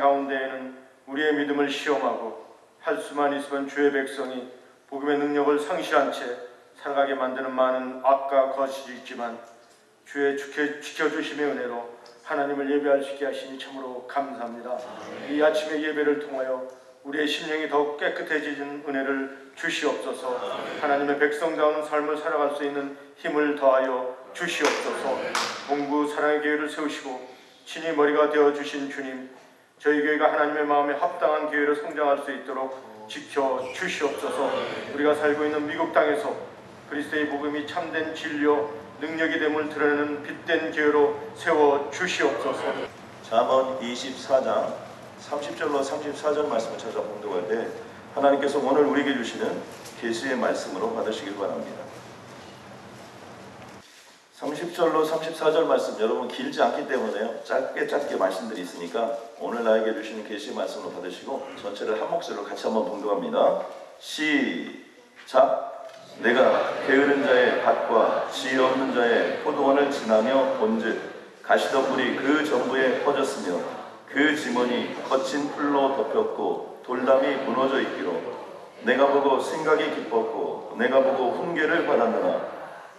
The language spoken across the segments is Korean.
가운데에는 우리의 믿음을 시험하고 할 수만 있으면 주의 백성이 복음의 능력을 상실한 채 살아가게 만드는 많은 악과 거짓이 있지만 주의 지켜주심의 은혜로 하나님을 예배할 수 있게 하시니 참으로 감사합니다. 이 아침의 예배를 통하여 우리의 심령이 더욱 깨끗해지는 은혜를 주시옵소서. 하나님의 백성다운 삶을 살아갈 수 있는 힘을 더하여 주시옵소서. 공부 사랑의 교회를 세우시고 친히 머리가 되어주신 주님, 저희 교회가 하나님의 마음에 합당한 교회로 성장할 수 있도록 지켜주시옵소서. 우리가 살고 있는 미국 땅에서 그리스도의 복음이 참된 진리요 능력이 됨을 드러내는 빛된 교회로 세워주시옵소서. 잠언 24장 30절로 34절 말씀을 찾아 봉독할 때 하나님께서 오늘 우리에게 주시는 계시의 말씀으로 받으시길 바랍니다. 30절로 34절 말씀 여러분 길지 않기 때문에요. 짧게 말씀들이 있으니까 오늘 나에게 주시는 계시의 말씀으로 받으시고 전체를 한 목소리로 같이 한번 봉독합니다. 시작! 내가 게으른 자의 밭과 지혜 없는 자의 포도원을 지나며 본즉 가시덤불이 그 전부에 퍼졌으며 그 지문이 거친 풀로 덮였고 돌담이 무너져 있기로 내가 보고 생각이 깊었고 내가 보고 훈계를 받았느나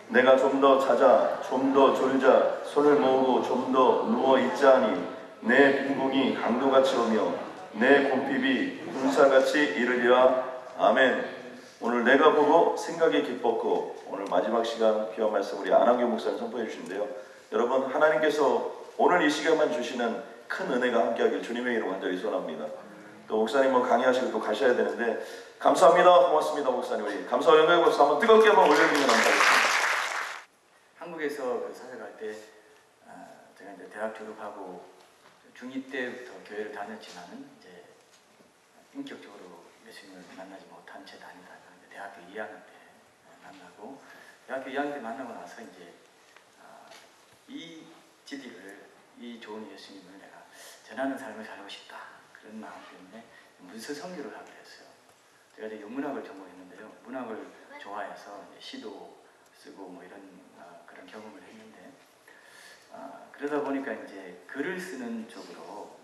내가 좀 더 자자 좀 더 졸자 손을 모으고 좀 더 누워 있자니 내 빈궁이 강도같이 오며 내 곰핍이 군사같이 이르리라. 아멘. 오늘 내가 보고 생각이 깊었고 오늘 마지막 시간 귀한 말씀 우리 안한교 목사님 선포해 주시는데요. 여러분 하나님께서 오늘 이 시간만 주시는 큰 은혜가 함께하길 주님의 이름 간절히 소원합니다. 또 목사님 강의하시고 또 가셔야 되는데 감사합니다. 고맙습니다. 목사님 우리 감사와 영광의 박수 한번 뜨겁게 한번 올려주시면 감사하겠습니다. 한국에서 사역할 때 제가 이제 대학 졸업하고 중2 때부터 교회를 다녔지만은 이제 인격적으로 예수님을 만나지 못한 채 다니다가 대학교 2학년 때 만나고 대학교 2학년 때 만나고 나서 이제 이 지디를 이 좋은 예수님을 내가 전하는 삶을 살고 싶다 그런 마음 때문에 문서 선교를 하기로 했어요. 제가 이제 영문학을 전공했는데요. 문학을 좋아해서 시도 쓰고 뭐 이런 그런 경험을 했는데 그러다 보니까 이제 글을 쓰는 쪽으로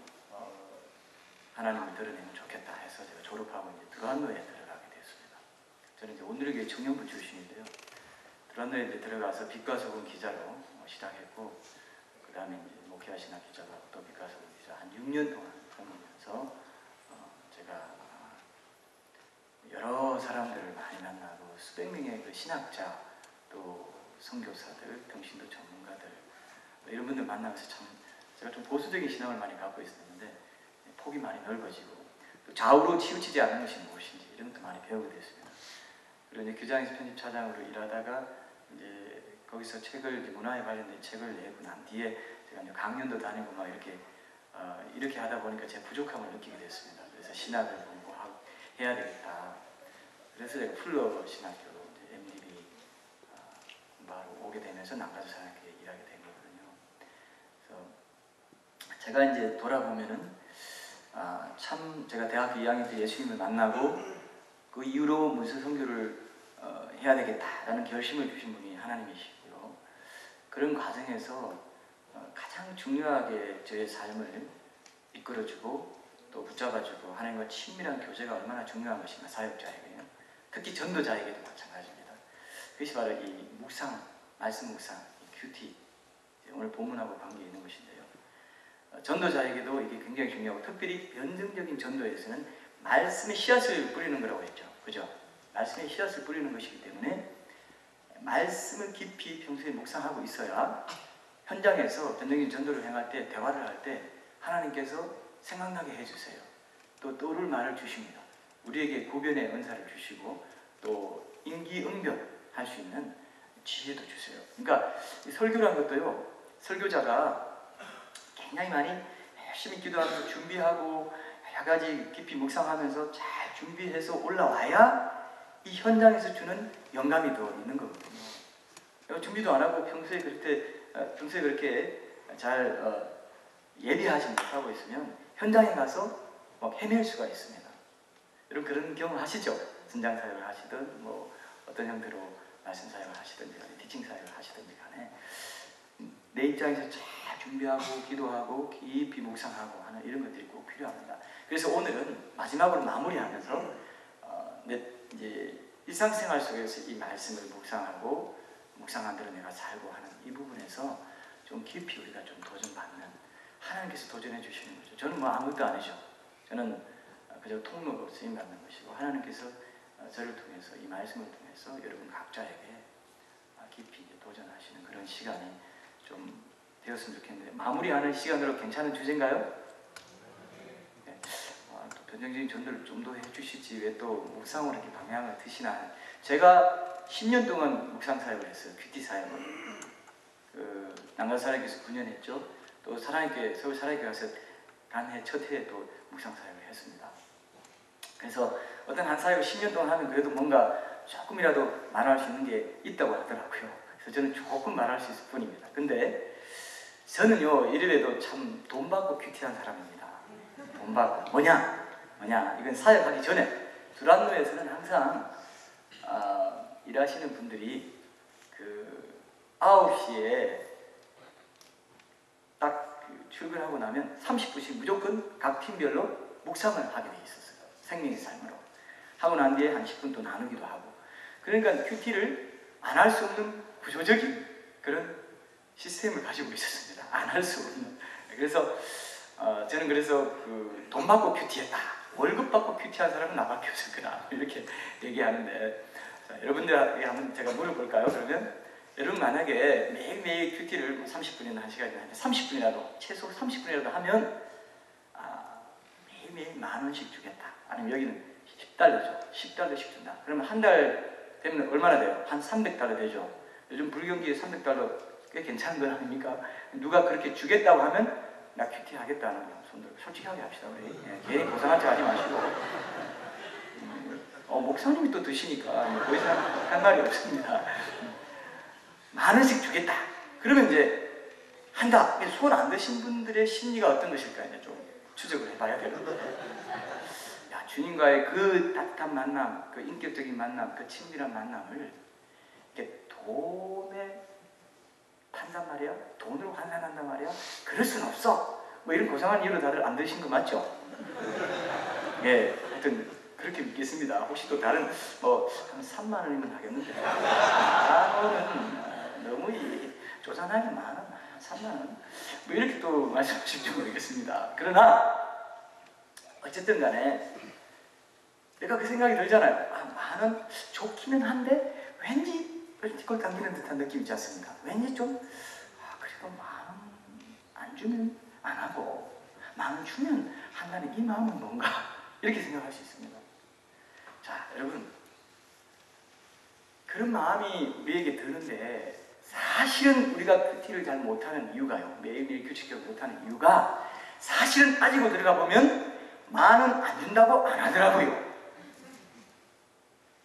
하나님을 드러내면 좋겠다 해서 제가 졸업하고 이제 드란노에 들어가게 됐습니다. 저는 이제 오늘의 교회 청년부 출신인데요. 드란노에 이제 들어가서 빛과 소금 기자로 시작했고 그 다음에 이제 목회하시나 기자가 또 빛과 소금 기자 한 6년 동안 하면서 제가 여러 사람들을 많이 만나고 수백 명의 그 신학자 또 선교사들, 평신도 전문가들 이런 분들 만나면서 참 제가 좀 보수적인 신앙을 많이 갖고 있었는데 폭이 많이 넓어지고 또 좌우로 치우치지 않는 것이 무엇인지 이런 것도 많이 배우게 됐습니다. 그리고 이제 교장에서 편집차장으로 일하다가 이제 거기서 책을 문화에 관련된 책을 내고 난 뒤에 제가 이제 강연도 다니고 막 이렇게 하다 보니까 제 부족함을 느끼게 됐습니다. 그래서 신학을 공부해야 되겠다. 그래서 제가 풀러 신학교로 이제 MDB 공부하러 오게 되면서 남가주 사역교회에 일하게 된 거거든요. 그래서 제가 이제 돌아보면은 참 제가 대학교 2학년 때 예수님을 만나고 그 이후로 문서 선교를 해야 되겠다라는 결심을 주신 분이 하나님이시고요. 그런 과정에서 가장 중요하게 저의 삶을 이끌어주고 또 붙잡아주고 하나님과 친밀한 교제가 얼마나 중요한 것인가 사역자에게요. 특히 전도자에게도 마찬가지입니다. 그것이 바로 이 묵상, 말씀 묵상, 이 큐티 오늘 본문하고 관계 있는 것인데요. 전도자에게도 이게 굉장히 중요하고 특별히 변증적인 전도에서는 말씀의 씨앗을 뿌리는 거라고 했죠. 그죠? 말씀의 씨앗을 뿌리는 것이기 때문에 말씀을 깊이 평소에 묵상하고 있어야 현장에서 변증적인 전도를 행할 때 대화를 할 때 하나님께서 생각나게 해주세요. 또 떠오를 말을 주십니다. 우리에게 구변의 은사를 주시고 또 임기응변할 수 있는 지혜도 주세요. 그러니까 이 설교란 것도요. 설교자가 굉장히 많이 열심히 기도하면서 준비하고 여러 가지 깊이 묵상하면서 잘 준비해서 올라와야 이 현장에서 주는 영감이 더 있는 거거든요. 준비도 안 하고 평소에 그렇게 잘 예비하지 못하고 있으면 현장에 가서 막 헤맬 수가 있습니다. 여러분 그런 경험 하시죠? 전장 사역을 하시든 뭐 어떤 형태로 말씀 사역을 하시든지 간에 티칭 사역을 하시든지 간에 내 입장에서 잘 준비하고 기도하고 깊이 묵상하고 하는 이런 것들이 꼭 필요합니다. 그래서 오늘은 마지막으로 마무리하면서 이제 일상생활 속에서 이 말씀을 묵상하고 묵상한 대로 내가 살고 하는 이 부분에서 좀 깊이 우리가 좀 도전받는, 하나님께서 도전해 주시는 거죠. 저는 뭐 아무것도 아니죠. 저는 그저 통로로 쓰임받는 것이고, 하나님께서 저를 통해서 이 말씀을 통해서 여러분 각자에게 깊이 이제 도전하시는 그런 시간이 좀 되었으면 좋겠는데, 마무리하는 시간으로 괜찮은 주제인가요? 네. 또 변정적인 전도를 좀 더 해주시지 왜 또 묵상으로 이렇게 방향을 드시나. 제가 10년 동안 묵상 사역을 했어요. 큐티 사역을. 난간 사역에서 9년 했죠. 또 사랑교회, 서울 사랑교회 가서 단해 첫 해에 또 묵상 사역을 했습니다. 그래서 어떤 한 사역을 10년 동안 하면 그래도 뭔가 조금이라도 말할 수 있는 게 있다고 하더라고요. 그래서 저는 조금 말할 수 있을 뿐입니다. 근데 저는요, 이래도 참 돈 받고 큐티한 사람입니다. 돈 받고. 뭐냐? 이건 사역하기 전에 두란노에서는 항상 일하시는 분들이 9시에 딱 출근하고 나면 30분씩 무조건 각 팀별로 묵상을 하게 돼 있었어요. 생명의 삶으로. 하고 난 뒤에 한 10분 또 나누기도 하고. 그러니까 큐티를 안 할 수 없는 구조적인 그런 시스템을 가지고 있었습니다. 안 할 수 없는. 그래서 저는 그래서 돈 받고 큐티했다. 월급 받고 큐티한 사람은 나밖에 없었구나. 이렇게 얘기하는데, 자, 여러분들에게 한번 제가 물어볼까요? 그러면 여러분 만약에 매일매일 큐티를 30분이나 1시간이나 30분이라도, 최소 30분이라도 하면 매일매일 10,000원씩 주겠다. 아니면 여기는 10달러죠. 10달러씩 준다. 그러면 한 달 되면 얼마나 돼요? 한 300달러 되죠. 요즘 불경기에 300달러 꽤 괜찮은 건 아닙니까? 누가 그렇게 주겠다고 하면 나 큐티 하겠다는 거 손 들고 솔직하게 합시다. 우리 괜히 고상한 척 하지 마시고. 목사님이 또 드시니까 더 이상 할 말이 없습니다. 10,000원씩 주겠다. 그러면 이제 한다. 손 안 드신 분들의 심리가 어떤 것일까 이제 좀 추적을 해봐야 되는데, 야, 주님과의 그 따뜻한 만남, 그 인격적인 만남, 그 친밀한 만남을 이렇게 돈에 판단 말이야? 돈으로 환산한단 말이야? 그럴 순 없어. 뭐 이런 고상한 이유로 다들 안 드신 거 맞죠? 예, 하여튼 그렇게 믿겠습니다. 혹시 또 다른 한 3만 원이면 하겠는데, 4만원은 너무 쪼잔하게 10,000원, 3만 원, 뭐 이렇게 또 말씀하실지 모르겠습니다. 그러나 어쨌든 간에 내가 그 생각이 들잖아요. 10,000원 좋기는 한데 왠지 걸 당기는 듯한 느낌이 있지 않습니까? 왠지 좀 그래도 10,000원 안 주면 안 하고 10,000원 주면 한다는 이 마음은 뭔가 이렇게 생각할 수 있습니다. 자, 여러분, 그런 마음이 우리에게 드는데, 사실은 우리가 큐티를 잘 못하는 이유가요, 매일매일 규칙적으로 못하는 이유가, 사실은 따지고 들어가 보면 10,000원 안 준다고 안 하더라고요.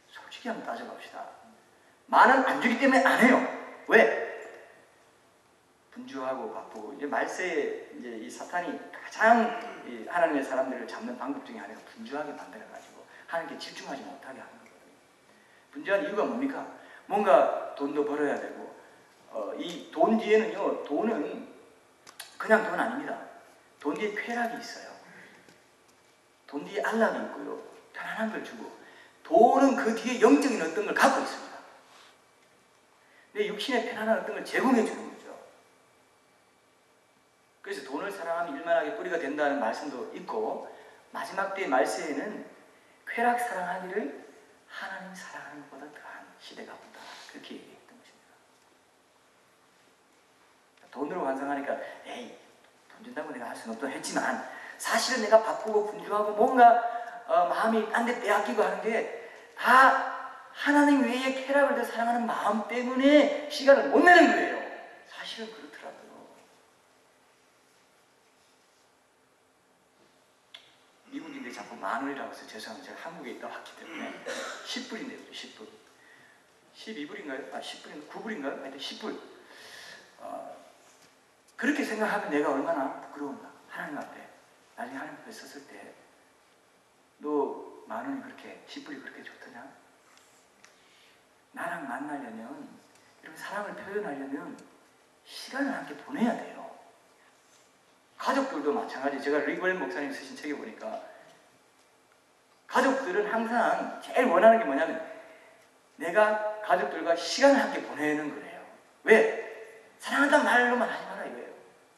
솔직히 한번 따져봅시다. 10,000원 안 주기 때문에 안 해요. 왜? 분주하고 바쁘고. 이제 말세에 이제 이 사탄이 가장 하나님의 사람들을 잡는 방법 중에 하나가 분주하게 만들어가지고 하나님께 집중하지 못하게 하는 거거든요. 분주한 이유가 뭡니까? 뭔가 돈도 벌어야 되고, 이 돈 뒤에는요, 돈은 그냥 돈 아닙니다. 돈 뒤에 쾌락이 있어요. 돈 뒤에 안락이 있고요, 편안한 걸 주고, 돈은 그 뒤에 영적인 어떤 걸 갖고 있습니다. 내 육신의 편안한 어떤 걸 제공해 주는 거죠. 그래서 돈을 사랑하면 일만하게 뿌리가 된다는 말씀도 있고, 마지막 때의 말세에는 쾌락 사랑하기를 하나님 사랑하는 것보다 더한 시대가 온다. 그렇게 얘기했던 것입니다. 돈으로 환상하니까 에이, 돈 준다고 내가 할 수는 없다 했지만, 사실은 내가 바쁘고 분주하고 뭔가 마음이 딴 데 빼앗기고 하는 게 다 하나님 외에 쾌락을 더 사랑하는 마음 때문에 시간을 못 내는 거예요. 사실은 그렇더라고요. 미국인들이 자꾸 10,000원이라고 해서 죄송합니다. 제가 한국에 있다 왔기 때문에 10불인데요. 10불. 12불인가요? 10불인가요? 9불인가요? 하여튼 10불. 그렇게 생각하면 내가 얼마나 부끄러운가. 하나님 앞에. 나중에 하나님 앞에 섰을 때, 너 10,000원이 그렇게, 10불이 그렇게 좋더냐? 나랑 만나려면, 이런 사랑을 표현하려면 시간을 함께 보내야 돼요. 가족들도 마찬가지. 제가 리그웰 목사님 쓰신 책에 보니까 가족들은 항상 제일 원하는 게 뭐냐면 내가 가족들과 시간을 함께 보내는 거예요. 왜? 사랑한다는 말로만 하지 마라 이거예요.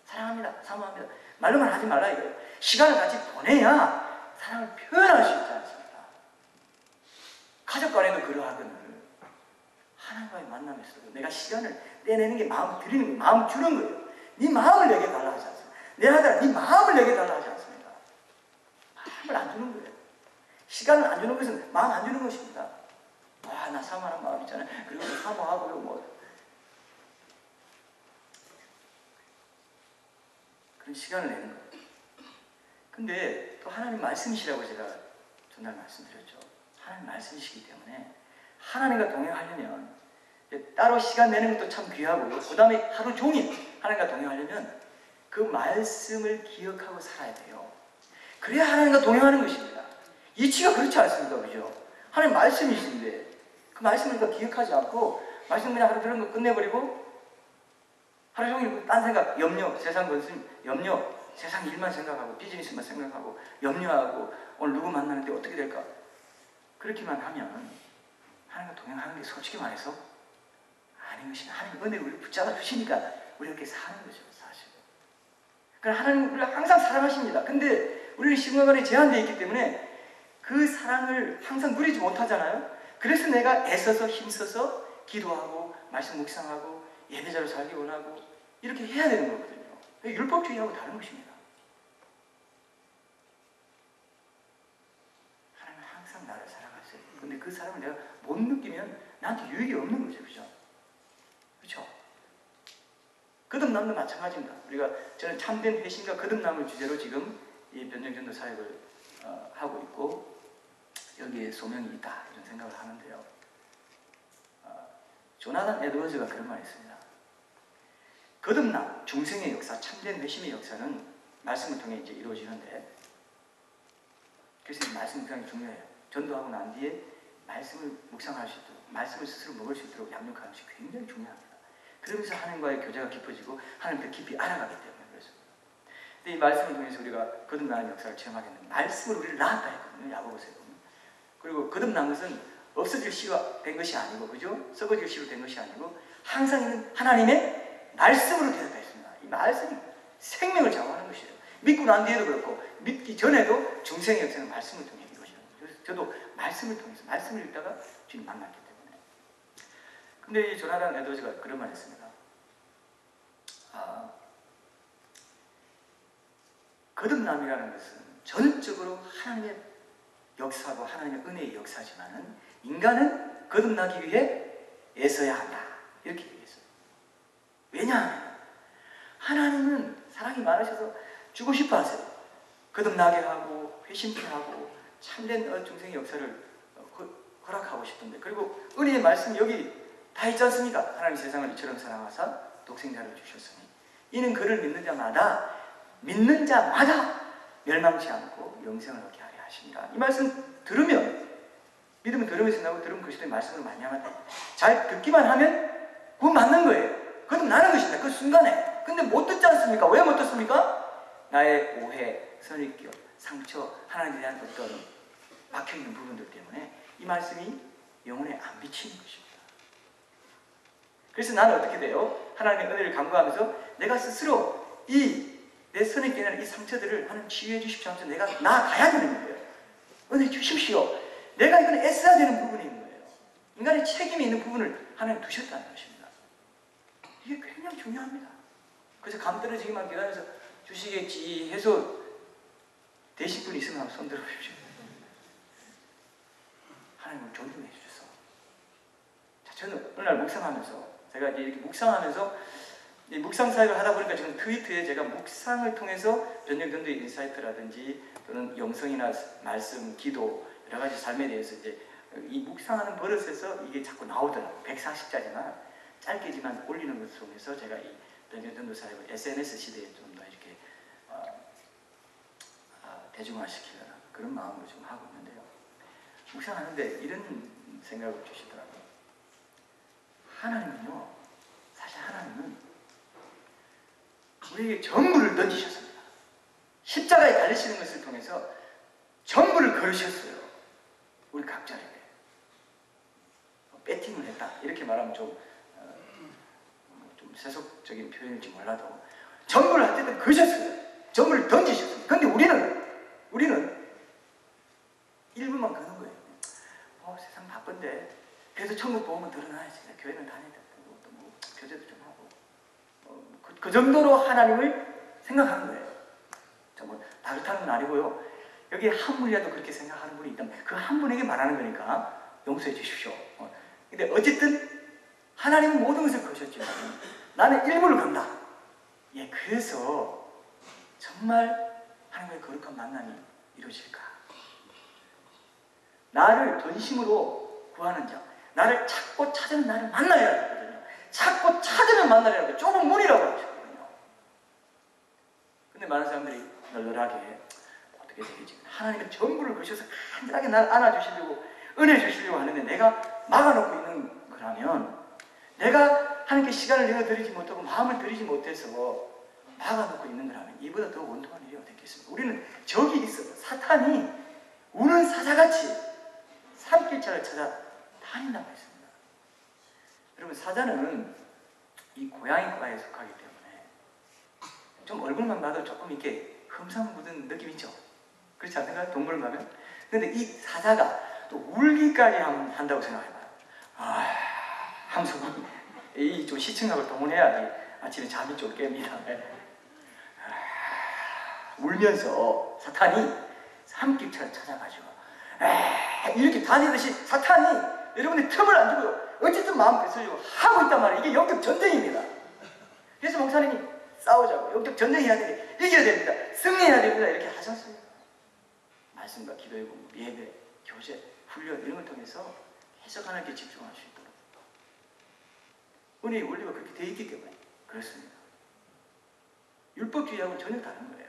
사랑합니다, 사모합니다 말로만 하지 말라 이거예요. 시간을 같이 보내야 사랑을 표현할 수 있지 않습니까? 가족 간에도 그러하거늘 하나님과의 만남에서도 내가 시간을 떼내는 게 마음 드리는 거예요. 마음 주는 거예요. 네 마음을 내게 달라 하지 않습니까? 내 아들, 네 마음을 내게 달라 하지 않습니까? 마음을 안 주는 거예요. 시간을 안 주는 것은 마음 안 주는 것입니다. 와, 나 사모하는 마음 있잖아요. 그리고 사모하고요, 뭐. 그런 시간을 내는 거예요. 근데 또 하나님 말씀이시라고 제가 전날 말씀드렸죠. 하나님 말씀이시기 때문에 하나님과 동행하려면 따로 시간 내는 것도 참 귀하고요. 그 다음에 하루 종일 하나님과 동행하려면 그 말씀을 기억하고 살아야 돼요. 그래야 하나님과 동행하는 것입니다. 이치가 그렇지 않습니까? 그죠? 하나님 말씀이신데 그 말씀을 우리가 기억하지 않고 말씀 그냥 하루 들은 거 끝내버리고 하루 종일 딴 생각, 염려, 세상 건심, 염려, 세상 일만 생각하고 비즈니스만 생각하고 염려하고 오늘 누구 만나는데 어떻게 될까? 그렇게만 하면 하나님과 동행하는 게 솔직히 말해서 아닌 것이나 하나님 은혜를 우리 붙잡아 주시니까 우리가 이렇게 사는 거죠, 사실. 그러니까 하나님 우리를 항상 사랑하십니다. 근데 우리는 시간이 제한되어 있기 때문에 그 사랑을 항상 누리지 못하잖아요. 그래서 내가 애써서 힘써서 기도하고 말씀 묵상하고 예배자로 살기 원하고 이렇게 해야 되는 거거든요. 율법주의하고 다른 것입니다. 하나님은 항상 나를 사랑하세요. 근데 그 사랑을 내가 못 느끼면 나한테 유익이 없는 거죠. 그죠? 그렇죠? 거듭남도 마찬가지입니다. 저는 참된 회심과 거듭남을 주제로 지금 이 변정전도 사역을 하고 있고 여기에 소명이 있다 이런 생각을 하는데요. 조나단 에드워즈가 그런 말이 있습니다. 거듭남, 중생의 역사, 참된 회심의 역사는 말씀을 통해 이제 이루어지는데 그래서 말씀 굉장히 중요해요. 전도하고 난 뒤에 말씀을 묵상할 수 있도록 말씀을 스스로 먹을 수 있도록 양육하는 것이 굉장히 중요합니다. 그러면서 하나님과의 교제가 깊어지고 하나님을 더 깊이 알아가기 때문에 그렇습니다. 근데 이 말씀을 통해서 우리가 거듭나는 역사를 체험하겠는데 말씀을 우리를 낳았다 했거든요. 야고보서에 보면. 그리고 거듭난 것은 없어질 씨가 된 것이 아니고 그죠? 썩어질 씨로 된 것이 아니고 항상 있는 하나님의 말씀으로 되었다 했습니다. 이 말씀이 생명을 좌우하는 것이에요. 믿고 난 뒤에도 그렇고 믿기 전에도 중생의 역사는 말씀을 통해 이루어지는 거예요. 그래서 저도 말씀을 통해서 말씀을 읽다가 주님 만났기 때문에. 근데 이 조나단 에드워즈가 그런 말을 했습니다. 거듭남이라는 것은 전적으로 하나님의 역사고 하나님의 은혜의 역사지만은 인간은 거듭나기 위해 애써야 한다. 이렇게 얘기했어요. 왜냐하면 하나님은 사랑이 많으셔서 주고 싶어 하세요. 거듭나게 하고 회심케 하고 참된 중생의 역사를 허락하고 싶은데 그리고 은혜의 말씀 여기 다 있지 않습니까? 하나님 세상을 이처럼 사랑하사 독생자를 주셨으니 이는 그를 믿는 자마다 멸망치 않고 영생을 얻게 하려 하십니다. 이 말씀 들으면 믿으면 들으면서 나고 들으면 그리스도의 말씀을 많이 하면 잘 듣기만 하면 그건 맞는 거예요. 그건 나는 것입니다. 그 순간에. 근데 못 듣지 않습니까? 왜 못 듣습니까? 나의 오해, 선입견, 상처, 하나님에 대한 어떤 막혀있는 부분들 때문에 이 말씀이 영혼에 안 비치는 것입니다. 그래서 나는 어떻게 돼요? 하나님의 은혜를 간구하면서 내가 스스로 내 선입견이나 이 상처들을 하나님 치유해 주십시오 하면서 내가 나아가야 되는 거예요. 은혜 주십시오. 내가 이건 애써야 되는 부분이 있는 거예요. 인간의 책임이 있는 부분을 하나님 두셨다는 것입니다. 이게 굉장히 중요합니다. 그래서 감 떨어지기만 기다려서 주시겠지 해서 되실 분이 있으면 한번 손 들어보십시오. 하나님을 존중해 주셔서. 자, 저는 오늘 날 묵상하면서 제가 이제 이렇게 묵상하면서 묵상 사역을 하다 보니까 지금 트위터에 제가 묵상을 통해서 변정전도의 인사이트라든지 또는 영성이나 말씀, 기도 여러 가지 삶에 대해서 이제 이 묵상하는 버릇에서 이게 자꾸 나오더라고요. 140자지만 짧게지만 올리는 것을 통해서 제가 이 변정전도 사역을 SNS 시대에 좀 더 이렇게 대중화시키려는 그런 마음으로 좀 하고 있는데요. 묵상하는데 이런 생각을 주시더라고요. 하나님은요, 사실 하나님은 우리에게 전부를 던지셨습니다. 가르치는 것을 통해서 전부를 걸으셨어요. 우리 각자에게. 배팅을 했다. 이렇게 말하면 좀 세속적인 표현일지 몰라도 전부를 어쨌든 거셨어요. 전부를 던지셨어요. 근데 우리는 일부만 거는 거예요. 세상 바쁜데 그래도 천국 보험은 들어놔야지. 교회는 다녀야 되고 또 뭐 교제도 좀 하고 그 정도로 하나님을 생각하는 거예요. 정말 다 그렇다는 건 아니고요. 여기 한 분이라도 그렇게 생각하는 분이 있다면 그 한 분에게 말하는 거니까 용서해 주십시오. 근데 어쨌든 하나님은 모든 것을 거셨지만 나는 일부를 건다. 예, 그래서 정말 하나님의 거룩한 만남이 이루어질까? 나를 전심으로 구하는 자, 나를 찾고 찾으면 나를 만나야 하거든요. 찾고 찾으면 만나려고 좁은 문이라고 하셨거든요. 근데 많은 사람들이 널널하게 어떻게 되겠지? 하나님은 전부를 거셔서 간절하게 나를 안아주시려고 은혜 주시려고 하는데 내가 막아놓고 있는 거라면, 내가 하나님께 시간을 내어드리지 못하고 마음을 드리지 못해서 막아놓고 있는 거라면 이보다 더 원통한 일이 어디 있겠습니까? 우리는 적이 있어요. 사탄이 우는 사자같이 산길차를 찾아 다닌다고 했습니다. 여러분, 사자는 이 고양이과에 속하기 때문에 좀 얼굴만 봐도 조금 이렇게 흠상 묻은 느낌 있죠? 그렇지 않습니까? 동물을 가면. 근데 이 사자가 또 울기까지 한다고 생각해봐요. 함성, 이 좀 시청각을 동원해야지 아침에 잠이 좀 깹니다. 울면서 사탄이 산길차를 찾아가지고 이렇게 다니듯이 사탄이 여러분의 틈을 안 주고요. 어쨌든 마음 뺏으려고 하고 있단 말이에요. 이게 영적 전쟁입니다. 그래서 목사님이 싸우자고, 영적 전쟁해야 돼, 이겨야 됩니다, 승리해야 됩니다, 이렇게 하셨습니다. 말씀과 기도의 공부, 예배, 교제, 훈련 이런 걸 통해서 계속 하나님께 집중할 수 있도록 은혜의 원리가 그렇게 되어 있기 때문에 그렇습니다. 율법주의하고는 전혀 다른 거예요.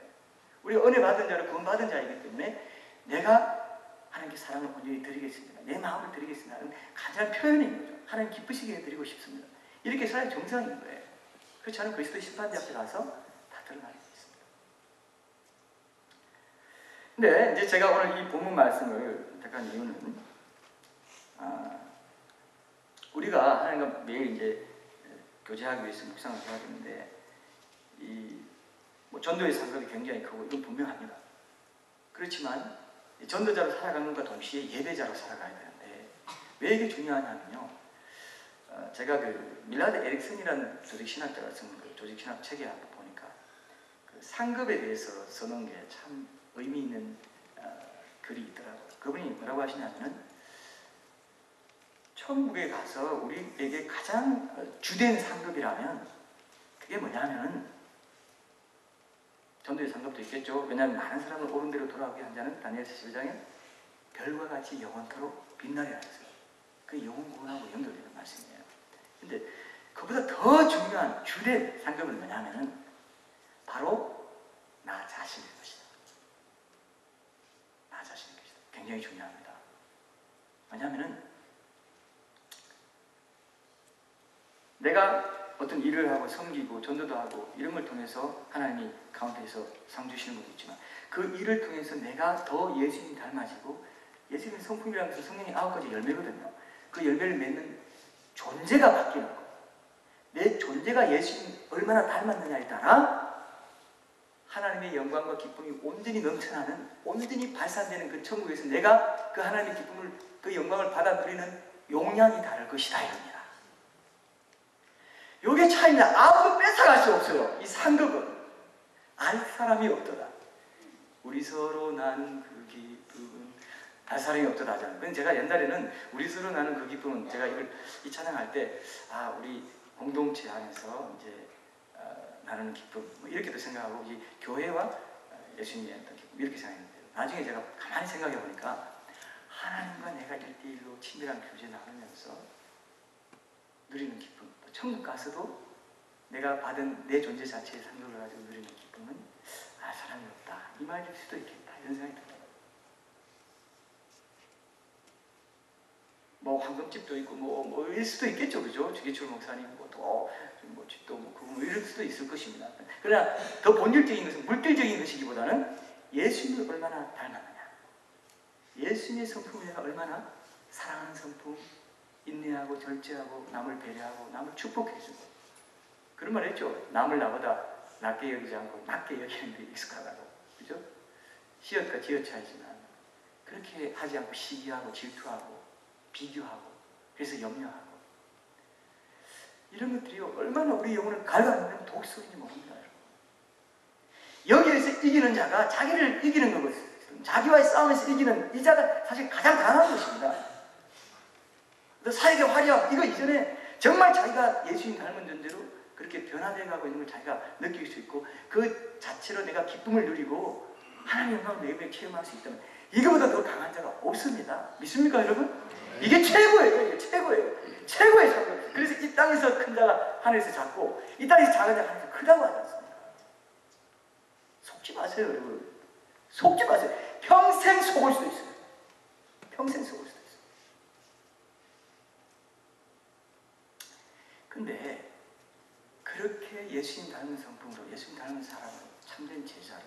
우리가 은혜 받은 자로 구원 받은 자이기 때문에 내가 하나님께 사랑을 온전히 드리겠습니다, 내 마음을 드리겠습니다 하는 간절한 표현인 거죠. 하나님 기쁘시게 해드리고 싶습니다. 이렇게 살아야 정상인 거예요. 그렇지 않으면 그리스도 심판대 앞에 가서 다 드러나게 있습니다. 근데 이제 제가 오늘 이 본문 말씀을 택한 이유는 우리가 하나님과 매일 이제 교제하기 위해서 묵상을 해야 되는데 뭐 전도의 상급이 굉장히 크고 이건 분명합니다. 그렇지만 전도자로 살아가는 것과 동시에 예배자로 살아가야 되는데 왜 이게 중요하냐면요. 제가 그 밀라드 에릭슨이라는 조직신학자가 쓴 그 조직신학 책에 보니까 그 상급에 대해서 써놓은 게 참 의미 있는 글이 있더라고요. 그분이 뭐라고 하시냐면은 천국에 가서 우리에게 가장 주된 상급이라면 그게 뭐냐면 전도의 상급도 있겠죠. 왜냐하면 많은 사람을 옳은 대로 돌아오게 한 자는 다니엘서 11장에 별과 같이 영원토록 빛나리라 했어요. 그 영원 구원하고 연결되는 말씀이에요. 근데 그보다 더 중요한 주된 상급은 뭐냐면은 바로 나 자신의 것이다. 나 자신의 것이다. 굉장히 중요합니다. 왜냐하면은 내가 어떤 일을 하고 섬기고 전도도 하고 이런 걸 통해서 하나님이 가운데에서 상 주시는 것도 있지만 그 일을 통해서 내가 더 예수님 닮아지고, 예수님 성품이라는 것은 성령의 9가지 열매거든요. 그 열매를 맺는 존재가 바뀌는 거예요. 내 존재가 예수님 얼마나 닮았느냐에 따라 하나님의 영광과 기쁨이 온전히 넘쳐나는, 온전히 발산되는 그 천국에서 내가 그 하나님의 기쁨을, 그 영광을 받아 누리는 용량이 다를 것이다 이겁니다. 요게 차이입니다. 아무도 뺏어갈 수 없어요. 이 상급은 알 사람이 없더라. 우리 서로 나는 그 기쁨은 알 사람이 없더라 하잖아요. 근데 제가 옛날에는 우리 서로 나는 그 기쁨은, 제가 이 찬양할 때 우리 공동체 안에서 이제 나누는 기쁨 뭐 이렇게도 생각하고, 이 교회와 예수님의 어떤 기쁨 이렇게 생각했는데, 나중에 제가 가만히 생각해 보니까 하나님과 내가 1대1로 친밀한 교제 나누면서 누리는 기쁨, 천국 가서도 내가 받은 내 존재 자체의 상급을 가지고 누리는 기쁨은 알 사람이 없다, 이 말일 수도 있겠다, 이런 생각이 들어요. 뭐 황금집도 있고 뭐 이럴 수도 있겠죠, 그죠? 주기철 목사님 뭐 집도 뭐 이럴 수도 있을 것입니다. 그러나 더 본질적인 것은, 물질적인 것이기보다는 예수님을 얼마나 닮았느냐. 예수님의 성품이 내가 얼마나 사랑하는 성품, 인내하고 절제하고 남을 배려하고 남을 축복해주고, 그런 말 했죠. 남을 나보다 낮게 여기지 않고 낮게 여기는 데 익숙하다고. 그죠? 시옷과 지어 차이지만 그렇게 하지 않고 시기하고 질투하고 비교하고 그래서 염려하고, 이런 것들이 얼마나 우리 영혼을 갉아먹는 독소인지 모릅니다. 여기에서 이기는 자가 자기를 이기는 거거든요. 자기와의 싸움에서 이기는 이 자가 사실 가장 강한 것입니다. 사역의 화력, 이거 이전에 정말 자기가 예수님 닮은 존재로 그렇게 변화되어 가고 있는 걸 자기가 느낄 수 있고, 그 자체로 내가 기쁨을 누리고 하나님의 영광을 매일매일 체험할 수 있다면 이거보다 더 강한 자가 없습니다. 믿습니까, 여러분? 이게 최고예요. 이게 최고예요. 최고의 사건. 그래서 이 땅에서 큰 자가 하늘에서 작고, 이 땅에서 작은 자가 하늘에서 크다고 하지 않습니까? 속지 마세요, 여러분. 속지 마세요. 평생 속을 수도 있어요. 평생 속을 수도 있어요. 근데 그렇게 예수님 닮은 성품으로, 예수님 닮은 사람으로, 참된 제자로,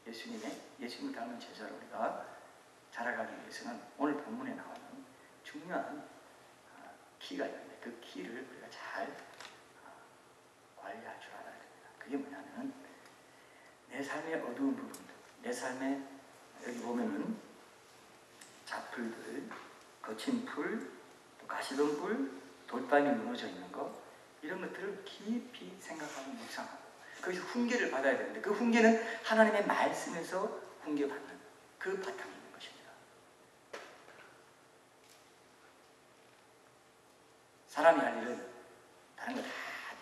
예수님을 닮은 제자로 우리가 자라가기 위해서는 오늘 본문에 나오는 중요한 키가 있는데, 그 키를 우리가 잘 관리할 줄 알아야 됩니다. 그게 뭐냐면, 내 삶의 어두운 부분들, 내 삶의, 여기 보면은 잡풀들, 거친 풀, 또 가시던 풀, 돌담이 무너져 있는 것, 이런 것들을 깊이 생각하고 묵상하고 거기서 훈계를 받아야 되는데, 그 훈계는 하나님의 말씀에서 훈계받는 그 바탕이 있는 것입니다. 사람이 할 일은 다른 거 다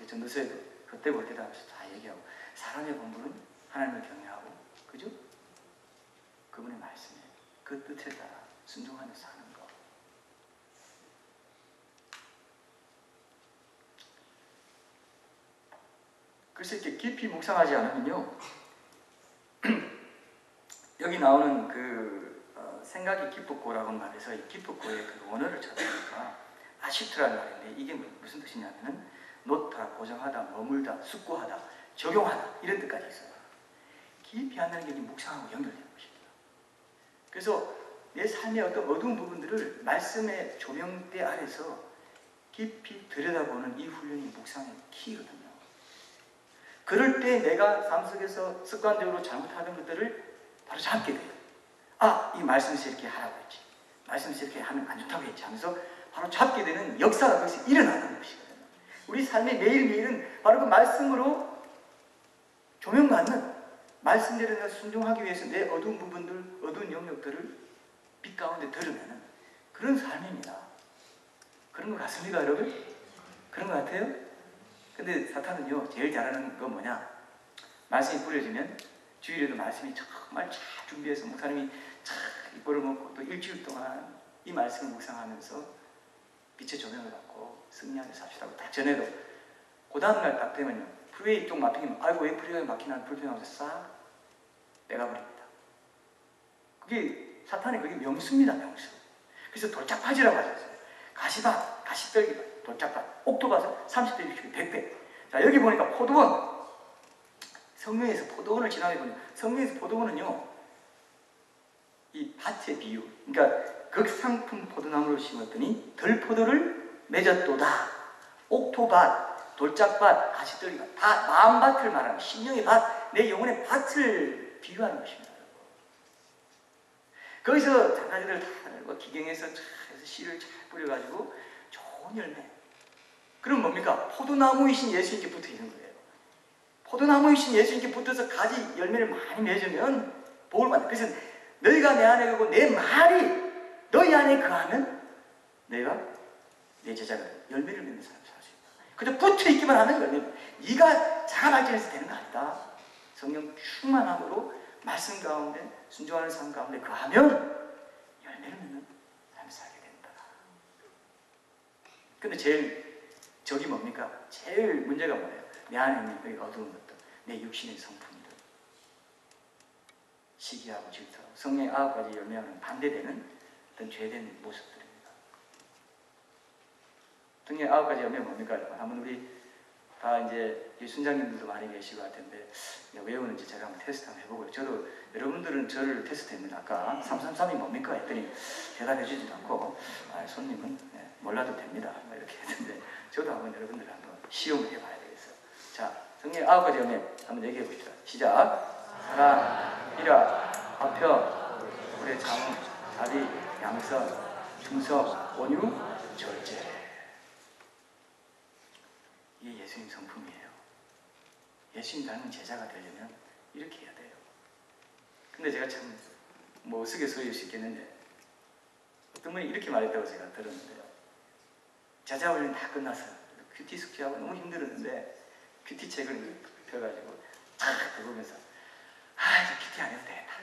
전도서에도 그때 볼 때도 하면서 다 얘기하고, 사람의 본분은 하나님을 경외하고, 그죠? 그분의 말씀에 그 뜻에 따라 순종하며 사는 것. 글쎄, 이렇게 깊이 묵상하지 않으면요, 여기 나오는 그 생각이 기쁘고라고 말해서 이 기쁘고의 그 원어를 찾아보니까 아시트라는 말인데, 이게 무슨 뜻이냐면은 놓다, 고정하다, 머물다, 숙고하다, 적용하다, 이런 뜻까지 있어요. 깊이 한다는 게 묵상하고 연결되는 것입니다. 그래서 내 삶의 어떤 어두운 부분들을 말씀의 조명대 아래서 깊이 들여다보는 이 훈련이 묵상의 키거든요. 그럴 때 내가 삶 속에서 습관적으로 잘못하는 것들을 바로 잡게 돼요. 아, 이 말씀에서 이렇게 하라고 했지, 말씀에서 이렇게 하면 안 좋다고 했지 하면서 바로 잡게 되는 역사가 거기서 일어나는 것이거든요. 우리 삶의 매일매일은 바로 그 말씀으로 조명받는, 말씀대로 내가 순종하기 위해서 내 어두운 부분들, 어두운 영역들을 빛 가운데 들으면 그런 삶입니다. 그런 것 같습니까, 여러분? 그런 것 같아요? 근데 사탄은요, 제일 잘하는 건 뭐냐? 말씀이 뿌려지면 주일에도 말씀이 정말 잘 준비해서 목사님이 잘 이거를 먹고 또 일주일 동안 이 말씀을 묵상하면서 빛의 조명을 받고 승리하며 삽시다고 딱 전에도, 그 다음날 딱 되면요, 프리웨이 쪽 막히면 아이고 왜 프리웨이 막히나 불편하면서 싹 빼가버립니다. 그게 사탄의 그게 명수입니다, 명수. 그래서 돌짝파지라고 하셨어요. 가시밭, 가시떨기밭, 돌짝밭, 옥토밭은 30배, 60배, 100배. 자, 여기 보니까 포도원, 성경에서 포도원을 지나게 보면, 성경에서 포도원은요, 이 밭의 비유, 그러니까 극상품 포도나무를 심었더니 들포도를 맺었도다. 옥토밭, 돌짝밭, 가시떨기밭, 다 마음밭을 말하는, 심령의 밭, 내 영혼의 밭을 비유하는 것입니다. 거기서 장가지를 다 달고 기경에서 해서 씨를 잘 뿌려가지고 좋은 열매. 그럼 뭡니까? 포도나무이신 예수님께 붙어 있는 거예요. 포도나무이신 예수님께 붙어서 가지 열매를 많이 맺으면 복을 받는. 그래서 너희가 내 안에 가고 내 말이 너희 안에 거하면 너희가 내 제자가 열매를 맺는 사람을 살 수 있다. 그저 붙어 있기만 하면 열매. 네가 자가 발전해서 되는 거 아니다. 성령 충만함으로 말씀 가운데 순종하는 삶 가운데 거하면 열매를 맺는 삶을 살게 된다. 근데 제일 적이 뭡니까? 제일 문제가 뭐예요? 내 안에 있는 어두운 것들, 내 육신의 성품들, 시기하고 질투하고 성령의 9가지 열매와는 반대되는 어떤 죄된 모습들입니다. 성령의 9가지 열매가 뭡니까? 한번 우리 다 이제 이 순장님들도 많이 계시고 할 텐데 외우는지 제가 한번 테스트 한번 해보고요. 저도 여러분들은 저를 테스트했는데 아까 333이 뭡니까 했더니 대답해 주지도 않고 손님은 몰라도 됩니다 이렇게 했는데 저도 한번 여러분들 한번 시험을 해봐야 되겠어요. 자, 성경 9가지 영역 한번 얘기해 봅시다. 시작. 사랑, 일화, 화평, 오래 참음, 자비, 양선, 충성, 온유, 절제. 이게 예수님 성품이에요. 예수님 닮은 제자가 되려면 이렇게 해야 돼요. 근데 제가 참 우스갯소리일 수 있겠는데 어떤 분이 이렇게 말했다고 제가 들었는데요. 제자 훈련 다 끝났어요. 큐티 숙제하고 너무 힘들었는데 큐티 책을 펴가지고 탁 보면서 이제 큐티 안 해도 되겠다.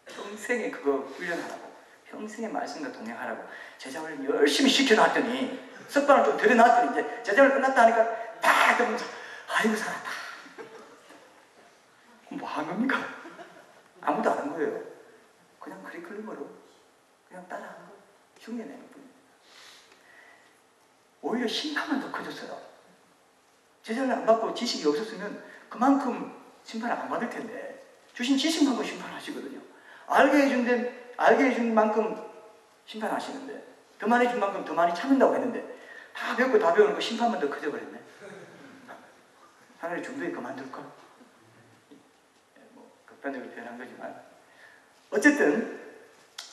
평생에 그거 훈련하라고, 평생의 말씀과 동행하라고 제자 훈련 열심히 시켜놨더니 석방을 좀 들여놨더니 이제 제자 훈련 끝났다 하니까 딱 들으면서 아이고 살았다. 뭐 한 겁니까? 아무도 안 한 거예요. 그냥 커리큘럼으로 그냥 따라한 거, 흉내내는 뿐입니다. 오히려 심판만 더 커졌어요. 제자를 안 받고 지식이 없었으면 그만큼 심판을 안 받을 텐데 주신 지식만큼 심판하시거든요. 알게 해준 만큼 심판하시는데 더 많이 준 만큼 더 많이 참는다고 했는데 다 배웠고 다 배우는 거 심판만 더 커져버렸네. 하늘의 중도에 그만둘걸? 극단적으로 표현한 거지만 어쨌든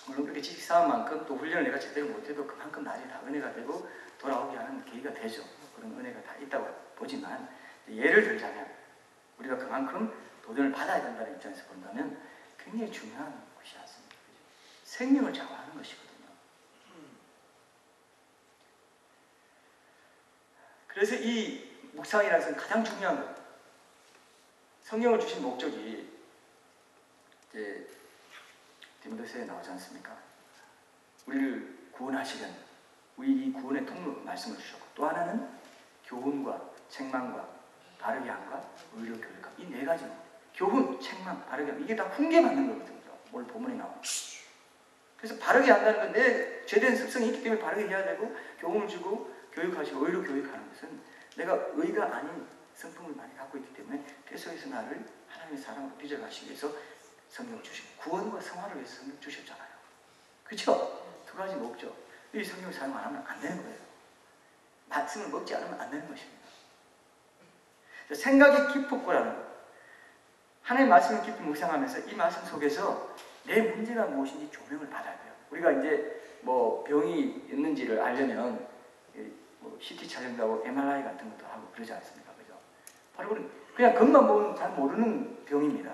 물론 그렇게 지식 쌓은 만큼 또 훈련을 내가 제대로 못해도 그만큼 나중에 다 은혜가 되고 돌아오게 하는 계기가 되죠. 그런 은혜가 다 있다고 보지만 예를 들자면 우리가 그만큼 도전을 받아야 된다는 입장에서 본다면 굉장히 중요한 것이 않습니까? 생명을 좌우하는 것이거든요. 그래서 이 묵상이라는 것은 가장 중요한 것. 성경을 주신 목적이 이제 디모데서에 나오지 않습니까? 우리를 구원하시려는 우리 이 구원의 통로 말씀을 주셨고 또 하나는 교훈과 책망과 바르게 함과 의로 교육함. 이 네 가지 교훈, 책망, 바르게 함 이게 다 훈계받는 거거든요. 오늘 본문에 나오는. 그래서 바르게 한다는 건 내 죄된 습성이 있기 때문에 바르게 해야 되고 교훈을 주고 교육하시고 의로 교육하는 것은 내가 의가 아닌 성품을 많이 갖고 있기 때문에 계속해서 나를 하나님의 사랑으로 빚어가시기 위해서 성경을 주시고 구원과 성화를 위해서 성경 주셨잖아요. 그렇죠? 두 가지 목적. 이 성경을 사용 안 하면 안 되는 거예요. 말씀을 먹지 않으면 안 되는 것입니다. 생각이 깊었고라는 것. 하나님의 말씀을 깊이 묵상하면서 이 말씀 속에서 내 문제가 무엇인지 조명을 받아야 돼요. 우리가 이제 병이 있는지를 알려면 CT 촬영도 하고 MRI 같은 것도 하고 그러지 않습니까? 그죠? 바로 그냥 겉만 보면 잘 모르는 병입니다.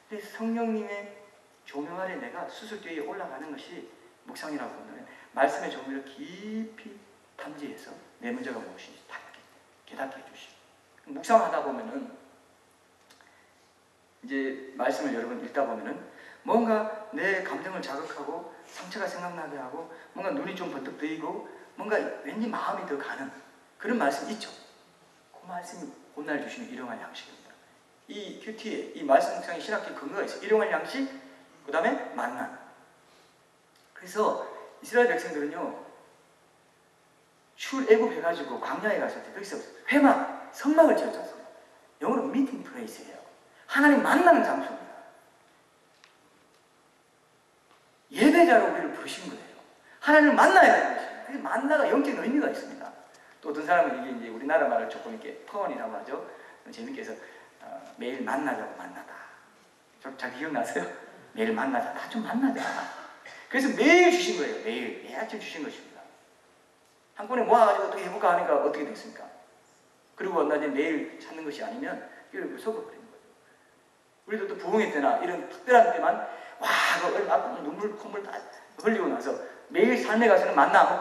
근데 성령님의 조명 아래 내가 수술대에 올라가는 것이 묵상이라고 하면 말씀의 조명을 깊이 탐지해서 내 문제가 무엇인지 다 깨닫게 해주시고 묵상하다 보면은 이제 말씀을 여러분 읽다 보면은 뭔가 내 감정을 자극하고 상처가 생각나게 하고 뭔가 눈이 좀 번뜩 뜨이고 뭔가 왠지 마음이 더 가는 그런 말씀이 있죠. 그 말씀이 오늘 주시는 일용할 양식입니다. 이 큐티에 이 말씀 묵상의 신학적 근거가 있어요. 일용할 양식, 그 다음에 만난. 그래서 이스라엘 백성들은요 출애굽해가지고 광야에 갔을 때 거기서 회막, 성막을 지었잖아요. 영어로 미팅 플레이스예요. 하나님 만나는 장소입니다. 예배자로 우리를 부르신 거예요. 하나님을 만나야 되는 것입니다. 그래서 만나가 영적인 의미가 있습니다. 또 어떤 사람은 이게 이제 우리나라 말을 조금 이렇게 펀이라고 하죠. 재밌게 해서 매일 만나자고 만나다. 잘 기억나세요? 매일 만나자. 나 좀 만나자. 그래서 매일 주신 거예요. 매일 아침 주신 것입니다. 한 번에 모아가지고 어떻게 해볼까 하니까 어떻게 됐습니까? 그리고 나중에 매일 찾는 것이 아니면 이걸 속아버리는 거예요. 우리도 또 부흥회 때나 이런 특별한 때만 와, 눈물, 콧물 다 흘리고 나서 매일 삶에 가서는 만나 안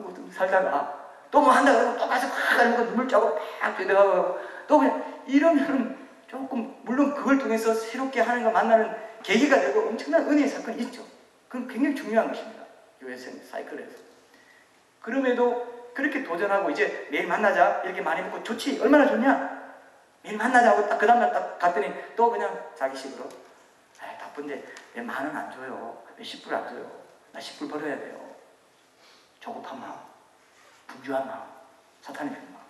먹고 살다가 또 뭐 한다 그러면 또 가서 확 눈물 짜고 팍 되다가 또 그냥 이러면 조금 물론 그걸 통해서 새롭게 하는가 만나는 계기가 되고 엄청난 은혜의 사건이 있죠. 그건 굉장히 중요한 것입니다. 교회 사이클에서. 그럼에도 그렇게 도전하고 이제 매일 만나자 이렇게 많이 먹고 좋지 얼마나 좋냐 매일 만나자고 딱 그 다음날 딱 갔더니 또 그냥 자기식으로 바쁜데 왜 10,000원 안 줘요 왜 10불 안 줘요 나 10불 벌어야 돼요 조급한 마음 분주한 마음, 사탄이 주는 마음.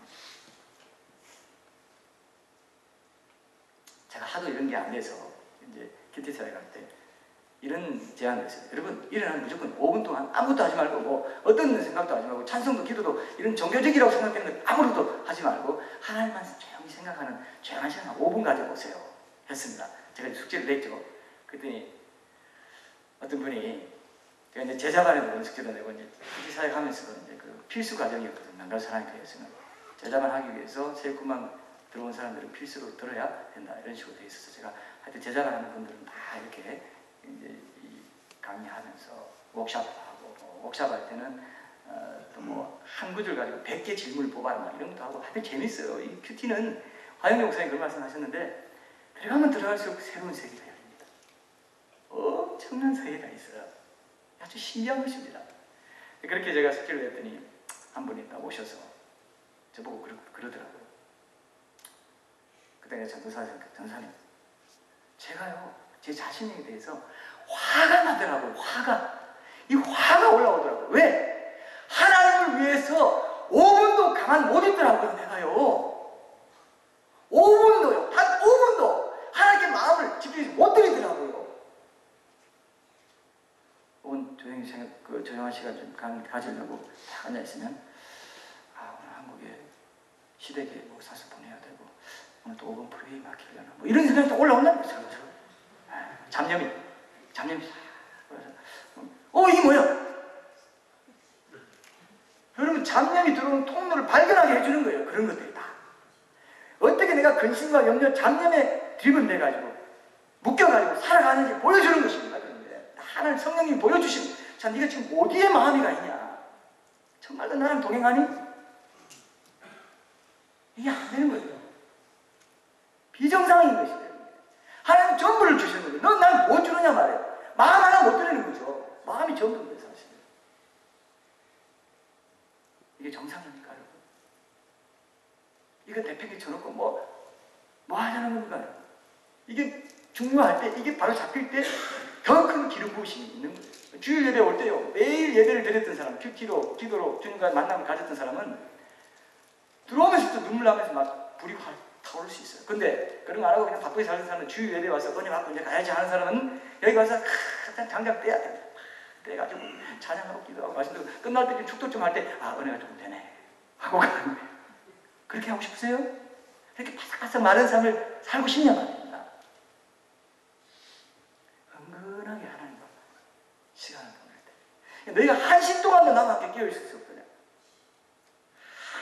제가 하도 이런 게 안 돼서 이제 기태사회 갈 때 이런 제안을 했어요. 여러분 일어나면 무조건 5분 동안 아무것도 하지 말고 뭐 어떤 생각도 하지 말고 찬송도 기도도 이런 종교적이라고 생각되는 거 아무것도 하지 말고 하나님만 조용히 생각하는 조용한 시간 5분 가져보세요 했습니다. 제가 숙제를 냈죠. 그랬더니 어떤 분이 제가 이제 제자반에도 그런 숙제를 내고 이제 기태사회 가면서 이제 그 필수 과정이었거든요. 남자 사람에 대해서는 제자반 하기 위해서 세금만 들어온 사람들은 필수로 들어야 된다 이런 식으로 돼 있어서 제가 하여튼 제자반 하는 분들은 다 이렇게 이제 이 강의하면서 워크샵도 하고 워크샵 할 때는 또 뭐 한 구절 가지고 100개 질문을 뽑아라 막 이런 것도 하고 하여튼 재밌어요. 이 큐티는 화영경 목사님 그런 말씀하셨는데 들어가면 들어갈수록 새로운 세계가 열립니다. 엄청난 세계가 있어요. 아주 신기한 것입니다. 그렇게 제가 숙제를 했더니 한 분이 딱 오셔서 저보고 그러더라고요. 그때 내가 전사님 제가요 제 자신에 대해서 화가 나더라고요. 이 화가 올라오더라고요. 왜? 하나님을 위해서 5분도 가만 못 있더라고요. 내가요 5분도요 단 5분도 하나님께 마음을 집중해서 못 드리더라고요. 5분 조용한 시간 좀 가지려고 딱 앉아있으면 오늘 한국에 시댁에 뭐 사서 보내야 되고 오늘 또 5분 프레이 맡기려나 뭐 이런 생각이 또 올라온다는 거죠. 잡념이 이게 뭐야? 여러분 잡념이 들어오는 통로를 발견하게 해주는 거예요. 그런 것들이 다 어떻게 내가 근심과 염려 잡념에 driven돼가지고 묶여가지고 살아가는지 보여주는 것입니다. 그런데 하나님 성령님이 보여주시면 자 네가 지금 어디에 마음이 가 있냐? 정말로 나랑 동행하니? 이게 안 되는 거예요. 비정상인 것이에요. 하나님 전부를 주셨는데 넌 난 못 주느냐 말이에요. 마음 하나 못 드리는 거죠. 마음이 전부인데 사실 이게 정상입니까 여러분? 이거 내팽개 쳐놓고 뭐 하자는 겁니까? 이게 중요할 때 이게 바로 잡힐 때 더 큰 기름 부으심이 있는 거예요. 주일 예배 올 때요 매일 예배를 드렸던 사람 큐티로 기도로 주님과 만남을 가졌던 사람은 들어오면서도 눈물 나면서 막 불이 확 타오를 수 있어요. 근데 그런 거 안 하고 그냥 바쁘게 사는 사람은 주일 예배 와서 은혜 받고 이제 가야지 하는 사람은 여기 와서 장작 떼야 돼. 떼가지고 찬양하고 기도하고 말씀드리고 끝날 때 좀 축도 좀 할 때 은혜가 조금 되네 하고 가는 거예요. 그렇게 하고 싶으세요? 이렇게 바삭바삭 마른 삶을 살고 싶냐 말입니다. 은근하게 하나님과 시간을 보낼 때 너희가 한시 동안도 남한테 깨어있을 수 없더냐.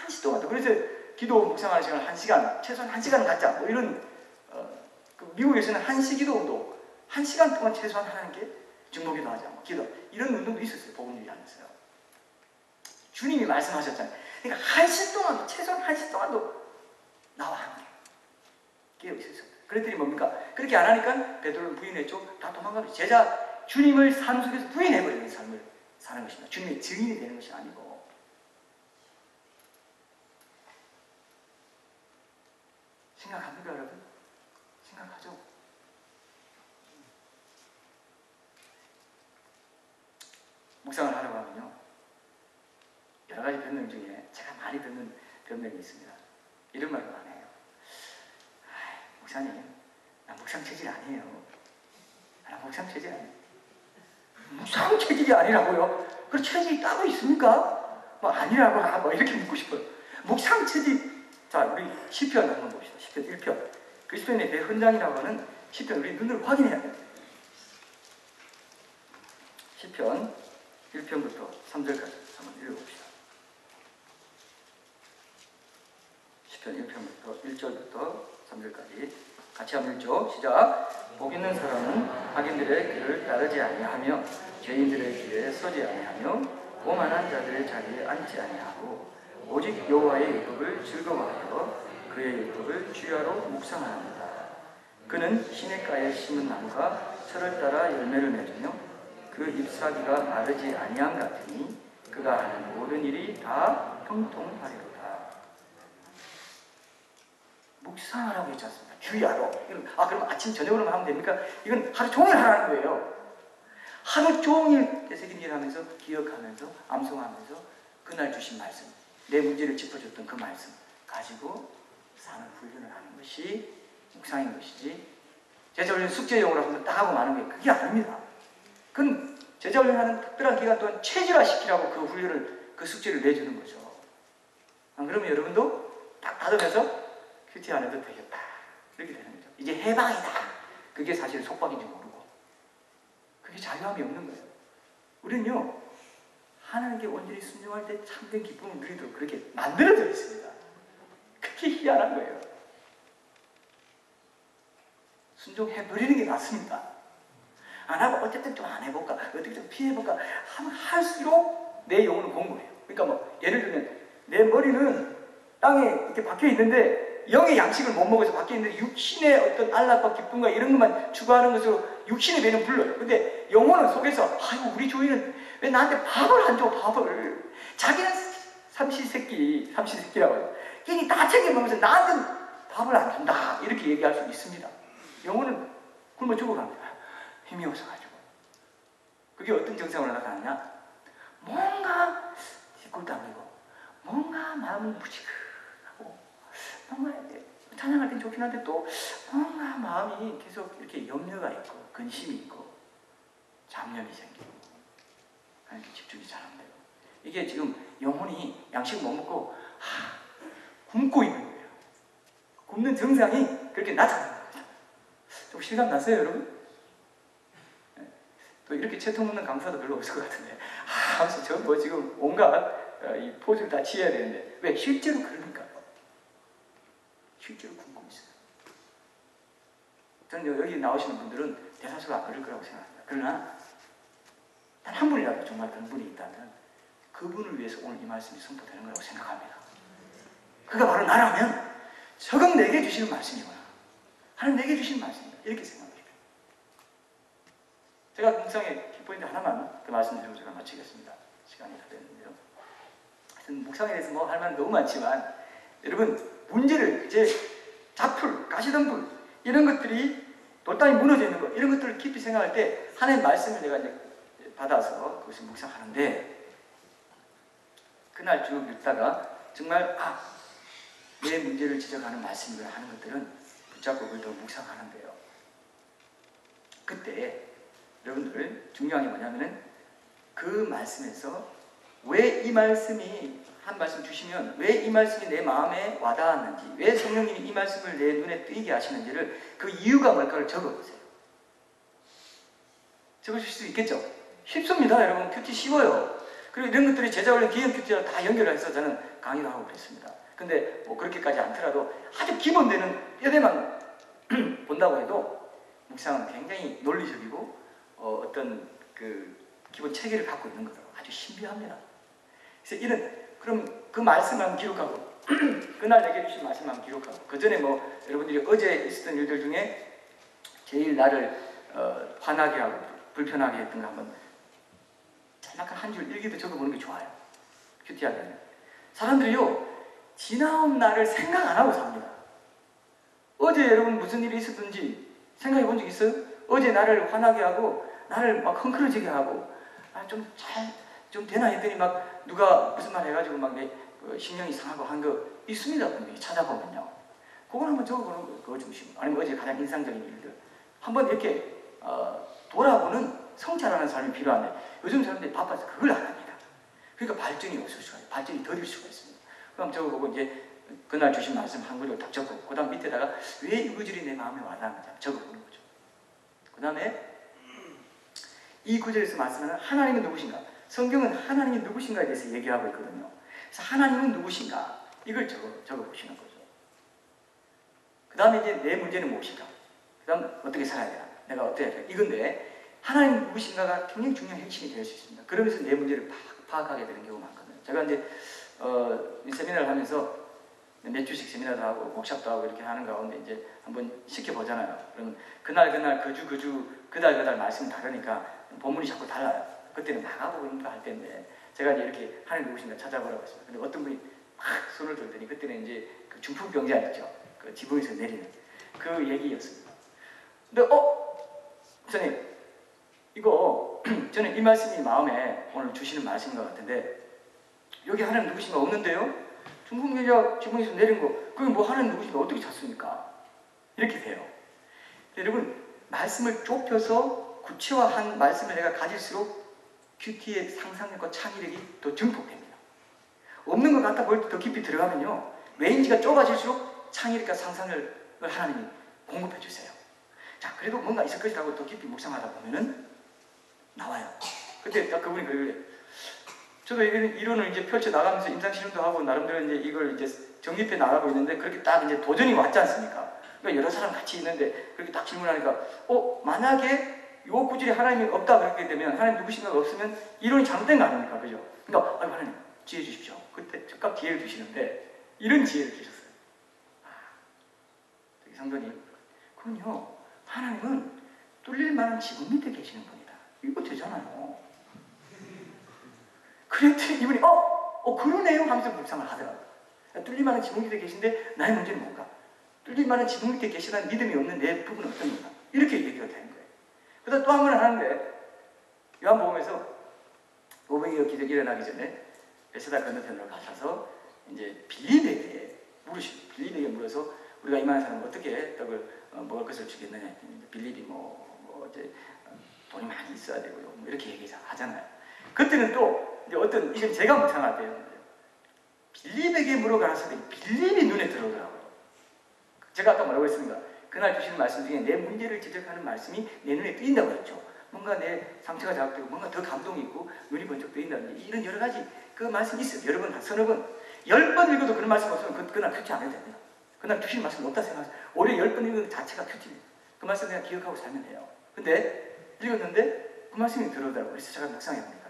한시 동안도. 그래서 기도 묵상하는 시간을 1시간, 최소한 1시간은 갖자. 뭐 이런 그 미국에서는 한시 기도 운동, 1시간 동안 최소한 하나님께 중보기도 하자, 뭐 기도 이런 운동도 있었어요. 복음 위하면서요. 주님이 말씀하셨잖아요. 그러니까 1시 동안도 최소한 1시 동안도 나와 함께 깨어 있을 수 없어요. 그랬더니 뭡니까? 그렇게 안 하니까 베드로는 부인했죠. 다 도망가면 제자 주님을 삶 속에서 부인해버리는 삶을 사는 것입니다. 주님의 증인이 되는 것이 아니고. 생각합니까 여러분? 생각하죠? 묵상을 하려고 하면요 여러 가지 변명 중에 제가 많이 듣는 변명이 있습니다. 이런 말을 안 해요. 목사님 나 묵상 체질 아니에요. 나 묵상 체질 아니에요. 묵상 체질이 아니라고요? 그 체질이 따로 있습니까? 뭐 아니라고 뭐 이렇게 묻고 싶어요. 묵상 체질. 자, 우리 시편 한번 봅시다. 시편 1편. 그 시편의 대헌장이라고 하는 시편 우리 눈으로 확인해야 돼요. 시편 1편부터 3절까지 한번 읽어봅시다. 시편 1편부터 1절부터 3절까지 같이 한번 읽죠. 시작. 복 있는 사람은 악인들의 길을 따르지 아니하며 죄인들의 길에 서지 아니하며 오만한 자들의 자리에 앉지 아니하고 오직 여호와의 율법을 즐거워하여 그의 율법을 주야로 묵상하느니라. 그는 시냇가에 심은 나무가 철을 따라 열매를 맺으며 그 잎사귀가 마르지 아니함 같으니 그가 하는 모든 일이 다 형통하리로다. 묵상하라고 했지 않습니까? 주야로. 그럼 아침 저녁으로만 하면 됩니까? 이건 하루 종일 하라는 거예요. 하루 종일 되새김질 하면서 기억하면서 암송하면서 그날 주신 말씀 내 문제를 짚어줬던 그 말씀 가지고 사는 훈련을 하는 것이 묵상인 것이지, 제자훈련 숙제용으로 한번 딱 하고 마는 게 그게 아닙니다. 그건 제자훈련하는 특별한 기간 동안 체질화시키라고 그 훈련을, 그 숙제를 내주는 거죠. 안 그러면 여러분도 딱 받으면서 큐티 안 해도 되겠다 이렇게 되는 거죠. 이제 해방이다. 그게 사실 속박인지 모르고 그게 자유함이 없는 거예요. 우리는요, 하나님께 온전히 순종할 때 참된 기쁨을 누리도록 그렇게 만들어져 있습니다. 그게 희한한 거예요. 순종해버리는 게 낫습니다. 안 하고 어쨌든 좀 안 해볼까, 어떻게 좀 피해볼까 하면 할수록 내 영혼은 공부해요. 그러니까 뭐 예를 들면 내 머리는 땅에 이렇게 박혀 있는데 영의 양식을 못 먹어서 박혀 있는데 육신의 어떤 안락과 기쁨과 이런 것만 추구하는 것으로 육신의 배는 불러요. 근데 영혼은 속에서 아이고 우리 조이는 왜 나한테 밥을 안 줘, 밥을. 자기는 삼시세끼라고 해요. 괜히 다 챙겨 먹으면서 나한테는 밥을 안 준다 이렇게 얘기할 수 있습니다. 영혼은 굶어 죽어갑니다. 힘이 없어가지고. 그게 어떤 증상으로 나타나냐? 뭔가 뒷골도 안 되고 뭔가 마음은 무지근하고 뭔가 찬양할 땐 좋긴 한데 또 뭔가 마음이 계속 이렇게 염려가 있고 근심이 있고 잡념이 생기고 하나님께 집중이 잘 안 돼요. 이게 지금 영혼이 양식을 못 먹고 굶고 있는 거예요. 굶는 증상이 그렇게 나타나는 거죠. 좀 실감 났어요, 여러분? 또 이렇게 채통 묻는 강사도 별로 없을 것 같은데 하면서 저 뭐 지금 온갖 이 포즈를 다 취해야 되는데 왜? 실제로 그러니까요. 실제로 굶고 있어요. 저는 여기 나오시는 분들은 대사수가 안 그럴 거라고 생각합니다. 그러나 단 한 분이라도 정말 그런 분이 있다면 그분을 위해서 오늘 이 말씀이 선포되는 거라고 생각합니다. 그가 바로 나라면 적응 내게 주시는 말씀이구나. 하나님 내게 주시는 말씀이다. 이렇게 생각합니다. 제가 묵상의 키포인트 하나만 더 말씀드리고 제가 마치겠습니다. 시간이 다 됐는데요. 하여튼 묵상에 대해서 뭐 할 말 너무 많지만 여러분 문제를 이제 잡풀, 가시덤불 이런 것들이 돌담이 무너져 있는 것 이런 것들을 깊이 생각할 때 하나님의 말씀을 내가 이제 받아서 그것을 묵상하는데 그날 쭉 읽다가 정말 내 문제를 지적하는 말씀을 하는 것들은 붙잡고 그걸 더 묵상하는데요. 그때 여러분들 중요한 게 뭐냐면은 그 말씀에서 왜 이 말씀이 한 말씀 주시면 왜 이 말씀이 내 마음에 와닿았는지 왜 성령님이 이 말씀을 내 눈에 띄게 하시는지를 그 이유가 뭘까를 적어보세요. 적으실 수 있겠죠? 쉽습니다. 여러분 큐티 쉬워요. 그리고 이런 것들이 제자훈련 기형 큐티와 다 연결해서 저는 강의를 하고 그랬습니다. 근데 뭐 그렇게까지 않더라도 아주 기본되는 뼈대만 본다고 해도 묵상은 굉장히 논리적이고 어떤 그 기본 체계를 갖고 있는 거죠. 아주 신비합니다. 그래서 그럼 그 말씀을 한번 기록하고 그날 내게 주신 말씀을 한번 기록하고 그 전에 뭐 여러분들이 어제 있었던 일들 중에 제일 나를 화나게 하고 불편하게 했던 거 한번 짤막한 한 줄 일기도 적어보는 게 좋아요. 큐티하면 사람들이요 지나온 날을 생각 안 하고 삽니다. 어제 여러분 무슨 일이 있었든지 생각해 본 적 있어요? 어제 나를 화나게 하고 나를 막 헝클어지게 하고 좀 되나 했더니 막 누가 무슨 말 해가지고 막 내 신경이 상하고 한 거 있습니다. 분명히 찾아보면요. 그걸 한번 적어보는 거예요. 그거 중심. 아니면 어제 가장 인상적인 일들 한번 이렇게 돌아보는 성찰하는 사람이 필요한데 요즘 사람들이 바빠서 그걸 안 합니다. 그러니까 발전이 없을 수가 있어요. 발전이 더딜 수가 있습니다. 그럼 적어보고 이제 그날 주신 말씀 한 구절 딱 적고 그 다음 밑에다가 왜 이 구절이 내 마음에 와닿는지 적어보는 거죠. 그 다음에 이 구절에서 말씀하는 하나님은 누구신가? 성경은 하나님이 누구신가에 대해서 얘기하고 있거든요. 그래서 하나님은 누구신가? 이걸 적어보시는 거죠. 그 다음에 이제 내 문제는 무엇인가? 그 다음 어떻게 살아야 되나? 내가 어떻게 해야 되나? 이건데 하나님 누구신가가 굉장히 중요한 핵심이 될 수 있습니다. 그러면서 내 문제를 파악하게 되는 경우가 많거든요. 제가 이제 이 세미나를 하면서 몇 주씩 세미나도 하고 워크숍도 하고 이렇게 하는 가운데 이제 한번 시켜보잖아요. 그러면 그날 그달 말씀이 다르니까 본문이 자꾸 달라요. 그때는 나가보고 인가 할 때인데 제가 이제 이렇게 하나님 누구신가 찾아보라고 했습니다. 근데 어떤 분이 막 손을 들더니 그때는 이제 그 중풍병자 있죠. 그 지붕에서 내리는 그 얘기였습니다. 근데 선생님 이거 저는 이 말씀이 마음에 오늘 주시는 말씀인 것 같은데 여기 하나님 누구신가 없는데요? 중풍기자 지붕에서 내린 거, 그게 뭐 하나님 누구신가 어떻게 찾습니까? 이렇게 돼요. 여러분, 말씀을 좁혀서 구체화한 말씀을 내가 가질수록 큐티의 상상력과 창의력이 더 증폭됩니다. 없는 것 같아 보일 때 더 깊이 들어가면요, 레인지가 좁아질수록 창의력과 상상력을 하나님이 공급해 주세요. 자, 그래도 뭔가 있을 것이라고 더 깊이 묵상하다 보면은 나와요. 근데 딱 그분이 그러길래, 저도 이론을 이제 펼쳐 나가면서 임상실험도 하고 나름대로 이제 이걸 이제 정립해 나가고 있는데, 그렇게 딱 이제 도전이 왔지 않습니까? 그러니까 여러 사람 같이 있는데 그렇게 딱 질문하니까, 만약에 요 구절이 하나님이 없다 그렇게 되면, 하나님 누구신가가 없으면 이론이 잘못된 거 아닙니까? 그죠? 그러니까 하나님 지혜 주십시오. 그때 즉각 지혜를 주시는데 이런 지혜를 주셨어요. 저기 성도님, 그건요, 하나님은 뚫릴 만한 지붕 밑에 계시는 분이다. 이거 되잖아요. 그랬더니 이분이 그러네요 하면서 묵상을 하더라고요. 뚫릴 만한 지붕 밑에 계신데 나의 문제는 뭔가? 뚫릴 만한 지붕 밑에 계시다는 믿음이 없는 내 부분은 어떤가? 이렇게 얘기가 되는 거예요. 그다음 또 한 번을 하는데, 요한복음에서 오병이어 기적이 일어나기 전에 베세다 건너편으로 가셔서 이제 빌립에게 물으시고, 빌립에게 물어서 우리가 이만한 사람 어떻게 떡을 먹을 것을 주겠느냐 했더니, 빌립이 이제 돈이 많이 있어야 되고요, 뭐 이렇게 얘기하잖아요. 그때는 또 이제 이건 제가 묵상할 때였는데, 빌립에게 물어가서더니 빌립이 눈에 들어오더라고요. 제가 아까 뭐라고 했습니까? 그날 주시는 말씀 중에 내 문제를 지적하는 말씀이 내 눈에 띄인다고 했죠. 뭔가 내 상처가 자극되고 뭔가 더 감동이 있고 눈이 번쩍 뜨인다든지 이런 여러 가지 그 말씀이 있어요. 여러 번, 서너 번, 10번 읽어도 그런 말씀 없으면 그날 큐티 안 해도 됩니다. 그날 주시는 말씀 없다 생각하세요. 오히려 10번 읽는 것 자체가 큐티입니다. 그 말씀 그냥 기억하고 살면 돼요. 근데 읽었는데 그 말씀이 들어오더라고요. 그래서 제가 묵상해 보니까요,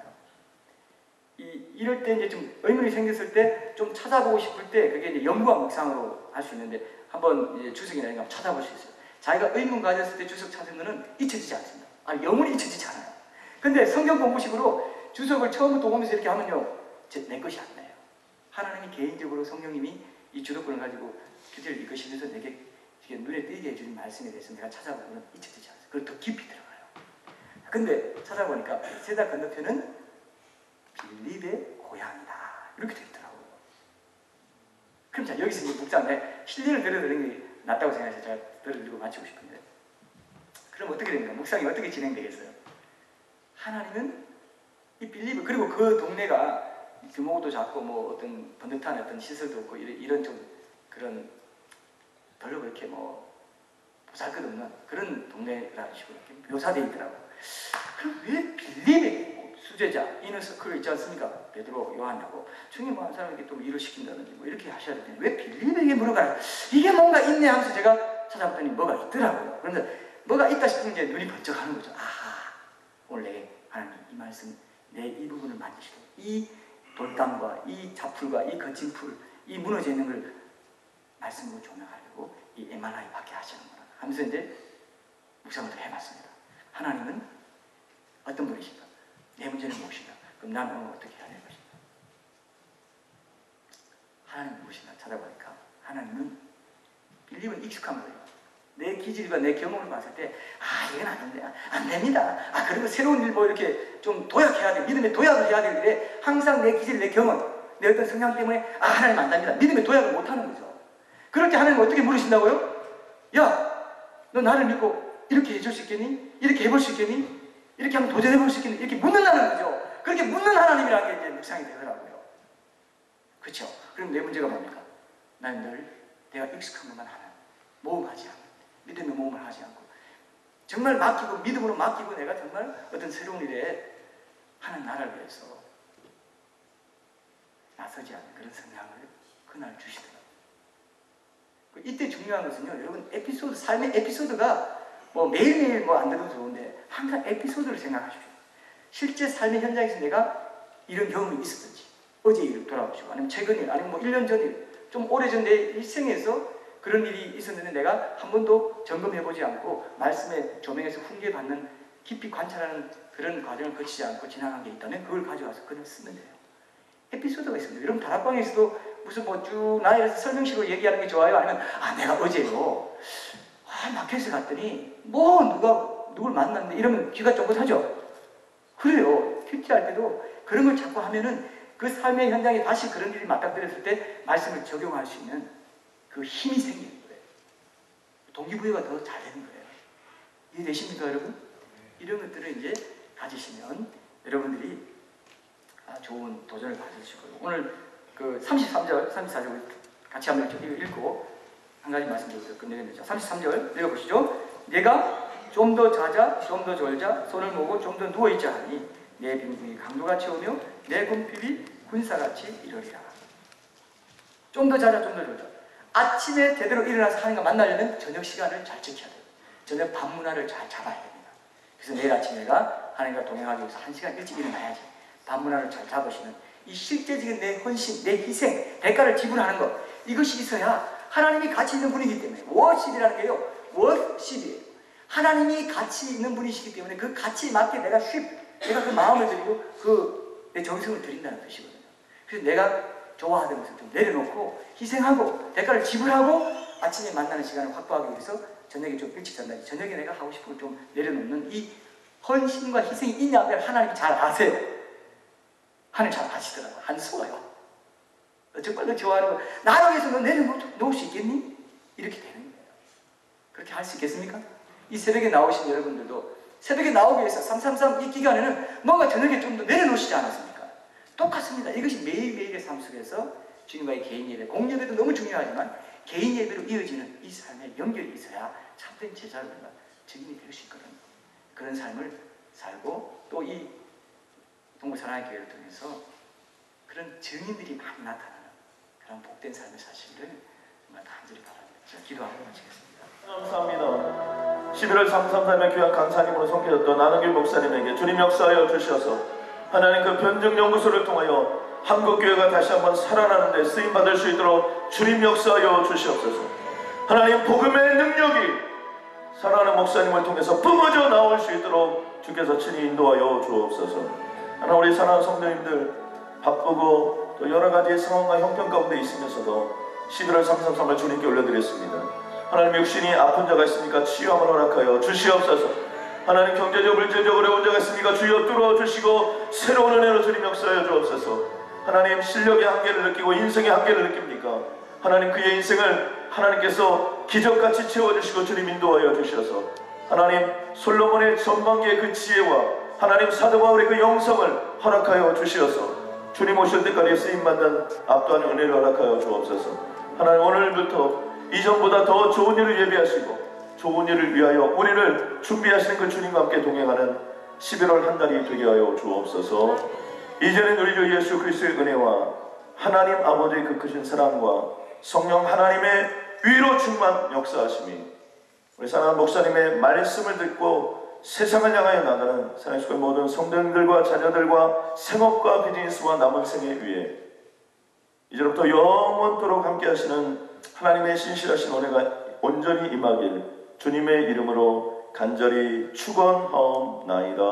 이럴 때 이제 좀 의문이 생겼을 때 좀 찾아보고 싶을 때, 그게 이제 연구와 묵상으로 할 수 있는데, 한번 이제 주석이나 이런 거 찾아볼 수 있어요. 자기가 의문 가졌을 때 주석 찾은 거는 잊혀지지 않습니다. 영원히 잊혀지지 않아요. 근데 성경 공부식으로 주석을 처음부터 오면서 이렇게 하면요, 내 것이 안 나요. 하나님이 개인적으로 성령님이 이 주도권을 가지고 큐티를 이끄시면서 내게 눈에 띄게 해주는 말씀에 대해서 내가 찾아보면 잊혀지지 않아요. 그걸 더 깊이 들어가요. 근데 찾아보니까 베세다 건너편은 빌립의 고향이다, 이렇게 되어 있더라고요. 그럼 자, 여기서 이제 묵상에 실리를 들어드리는 게 낫다고 생각해서 제가 들어드리고 마치고 싶은데, 그럼 어떻게 됩니까? 묵상이 어떻게 진행되겠어요? 하나님은 이 빌립을, 그리고 그 동네가 규모도 작고 뭐 어떤 번듯한 어떤 시설도 없고 이런 좀 그런 별로 그렇게 뭐 보잘것없는 그런 동네라는 식으로 이렇게 묘사되어 있더라고요. 그럼 왜 빌립에게, 수제자, 이너서클 있지 않습니까? 베드로, 요한하고 중에 뭐 한 사람에게 또 일을 시킨다든지 뭐 이렇게 하셔야 되는데 왜 빌립에게 물어가라? 이게 뭔가 있네 하면서 제가 찾아봤더니 뭐가 있더라고요. 그런데 뭐가 있다 싶으면 이제 눈이 번쩍하는 거죠. 오늘 내게 하나님 이 말씀, 내 이 부분을 만지시고 이 돌담과 이 자풀과 이 거친 풀, 이 무너져 있는 걸 말씀으로 조명하려고 이 MRI 받게 하시는구나 하면서 이제 묵상을 해봤습니다. 하나님은 어떤 분이신가? 내 문제는 무엇인가? 그럼 나는 오늘 어떻게 해야 될 것인가? 하나님은 무엇인가 찾아보니까, 하나님은 빌립은 익숙한 거예요. 내 기질과 내 경험을 봤을 때, 이건 안 됩니다. 그리고 새로운 일 뭐 이렇게 좀 도약해야 돼. 믿음의 도약을 해야 될 일에 항상 내 기질, 내 경험, 내 어떤 성향 때문에 하나님 안 됩니다. 믿음의 도약을 못 하는 거죠. 그럴 때 하나님 어떻게 물으신다고요? 야, 너 나를 믿고 이렇게 해줄 수 있겠니? 이렇게 해볼 수 있겠니? 이렇게 한번 도전해볼 수 있겠니? 이렇게 묻는다는 거죠. 그렇게 묻는 하나님이라는 게 이제 묵상이 되더라고요. 그렇죠? 그럼 내 문제가 뭡니까? 나는 늘 내가 익숙한 것만 하는, 모험하지 않는, 믿음의 모험을 하지 않고 정말 맡기고 믿음으로 맡기고 내가 정말 어떤 새로운 일에 하는 나를 위해서 나서지 않는 그런 성향을 그날 주시더라고요. 이때 중요한 것은요, 여러분, 삶의 에피소드가 뭐 매일매일 뭐 안 들어도 좋은데 항상 에피소드를 생각하십시오. 실제 삶의 현장에서 내가 이런 경험이 있었든지, 어제 일을 돌아보시고, 아니면 최근 일, 아니면 뭐 1년 전 일, 좀 오래전 내 일생에서 그런 일이 있었는데 내가 한 번도 점검해보지 않고 말씀의 조명에서 훈계받는, 깊이 관찰하는 그런 과정을 거치지 않고 지나간 게 있다면 그걸 가져와서 그냥 쓰면 돼요. 에피소드가 있습니다. 여러분, 다락방에서도 무슨 뭐 쭉 나열해서 설명식으로 얘기하는 게 좋아요? 아니면 내가 어제요 마켓에 갔더니 뭐 누굴 만났는데 이러면 귀가 쫑긋하죠. 그래요. 큐티할 때도 그런 걸 자꾸 하면은 그 삶의 현장에 다시 그런 일이 맞닥뜨렸을 때 말씀을 적용할 수 있는 그 힘이 생기는 거예요. 동기부여가 더 잘 되는 거예요. 이해되십니까, 여러분? 이런 것들을 이제 가지시면 여러분들이 좋은 도전을 받으실 거예요. 오늘 그 33절, 34절 같이 한번 읽고 한 가지 말씀드리고 끝내겠습니다. 33절 읽어보시죠. 내가 좀 더 자자, 좀 더 졸자, 손을 모으고 좀 더 누워있자 하니 내 빈궁이 강도같이 오며 내 궁핍이 군사같이 이러리라. 좀 더 자자, 좀 더 졸자. 아침에 제대로 일어나서 하는 거 만나려면 저녁 시간을 잘 지켜야 돼요. 저녁 밤 문화를 잘 잡아야 됩니다. 그래서 내일 아침에 내가 하나님과 동행하기 위해서 1시간 일찍 일어나야지. 밤 문화를 잘 잡으시는 이 실제적인 내 헌신, 내 희생, 대가를 지불하는 것, 이것이 있어야 하나님이 가치 있는 분이기 때문에 워십이라는 게요, 워십이에요. 하나님이 가치 있는 분이시기 때문에 그 가치에 맞게 내가 그 마음을 드리고 내 정성을 드린다는 뜻이거든요. 그래서 내가 좋아하던 것을 좀 내려놓고 희생하고 대가를 지불하고 아침에 만나는 시간을 확보하기 위해서 저녁에 좀 일찍 잔다. 저녁에 내가 하고 싶은 걸 좀 내려놓는 이 헌신과 희생이 있냐 없냐 하나님이 잘 아세요. 하나님 잘 아시더라고요. 안 속아요. 정말 너 좋아하는 거 나를 위해서 너 내려놓을 수 있겠니? 이렇게 되는 거예요. 그렇게 할 수 있겠습니까? 이 새벽에 나오신 여러분들도 새벽에 나오기 위해서 333 이 기간에는 뭔가 저녁에 좀 더 내려놓으시지 않았습니까? 똑같습니다. 이것이 매일매일의 삶 속에서 주님과의 개인 예배, 공예배도 너무 중요하지만 개인 예배로 이어지는 이 삶에 연결이 있어야 참된 제자들과 증인이 될 수 있거든요. 그런 삶을 살고 또 이 동부 사랑의 교회를 통해서 그런 증인들이 많이 나타나는 그런 복된 삶을 사시기를 정말 간절히 바랍니다. 제가 기도하고 마치겠습니다. 감사합니다. 11월 333의 귀한 강사님으로 섬겨졌던 안흥길 목사님에게 주님 역사하여 주셔서 하나님 그 변증연구소를 통하여 한국교회가 다시 한번 살아나는 데 쓰임받을 수 있도록 주님 역사하여 주시옵소서. 하나님 복음의 능력이 살아나는 목사님을 통해서 뿜어져 나올 수 있도록 주께서 친히 인도하여 주옵소서. 하나님 우리 사랑하는 성도님들 바쁘고 또 여러가지의 상황과 형편 가운데 있으면서도 11월 333을 주님께 올려드렸습니다. 하나님 육신이 아픈 자가 있으니까 치유함을 허락하여 주시옵소서. 하나님 경제적 물질적 어려운 자가 있으니까 주여 뚫어주시고 새로운 은혜로 주님 역사하여 주옵소서. 하나님 실력의 한계를 느끼고 인생의 한계를 느낍니까? 하나님 그의 인생을 하나님께서 기적같이 채워주시고 주님 인도하여 주셔서 하나님 솔로몬의 전망기의 그 지혜와 하나님 사도 바울의 그 영성을 허락하여 주시어서 주님 오실 때까지 쓰임받는 압도하는 은혜를 허락하여 주옵소서. 하나님 오늘부터 이전보다 더 좋은 일을 예비하시고 좋은 일을 위하여 우리를 준비하시는 그 주님과 함께 동행하는 11월 한 달이 되게 하여 주옵소서. 이제는 우리 주 예수 그리스도의 은혜와 하나님 아버지의 그 크신 사랑과 성령 하나님의 위로 충만 역사하심이 우리 사랑하는 목사님의 말씀을 듣고 세상을 향하여 나가는 사랑의 모든 성도님들과 자녀들과 생업과 비즈니스와 남은 생애 위에 이제부터 영원토록 함께 하시는 하나님의 신실하신 은혜가 온전히 임하길 주님의 이름으로 간절히 축원하옵나이다.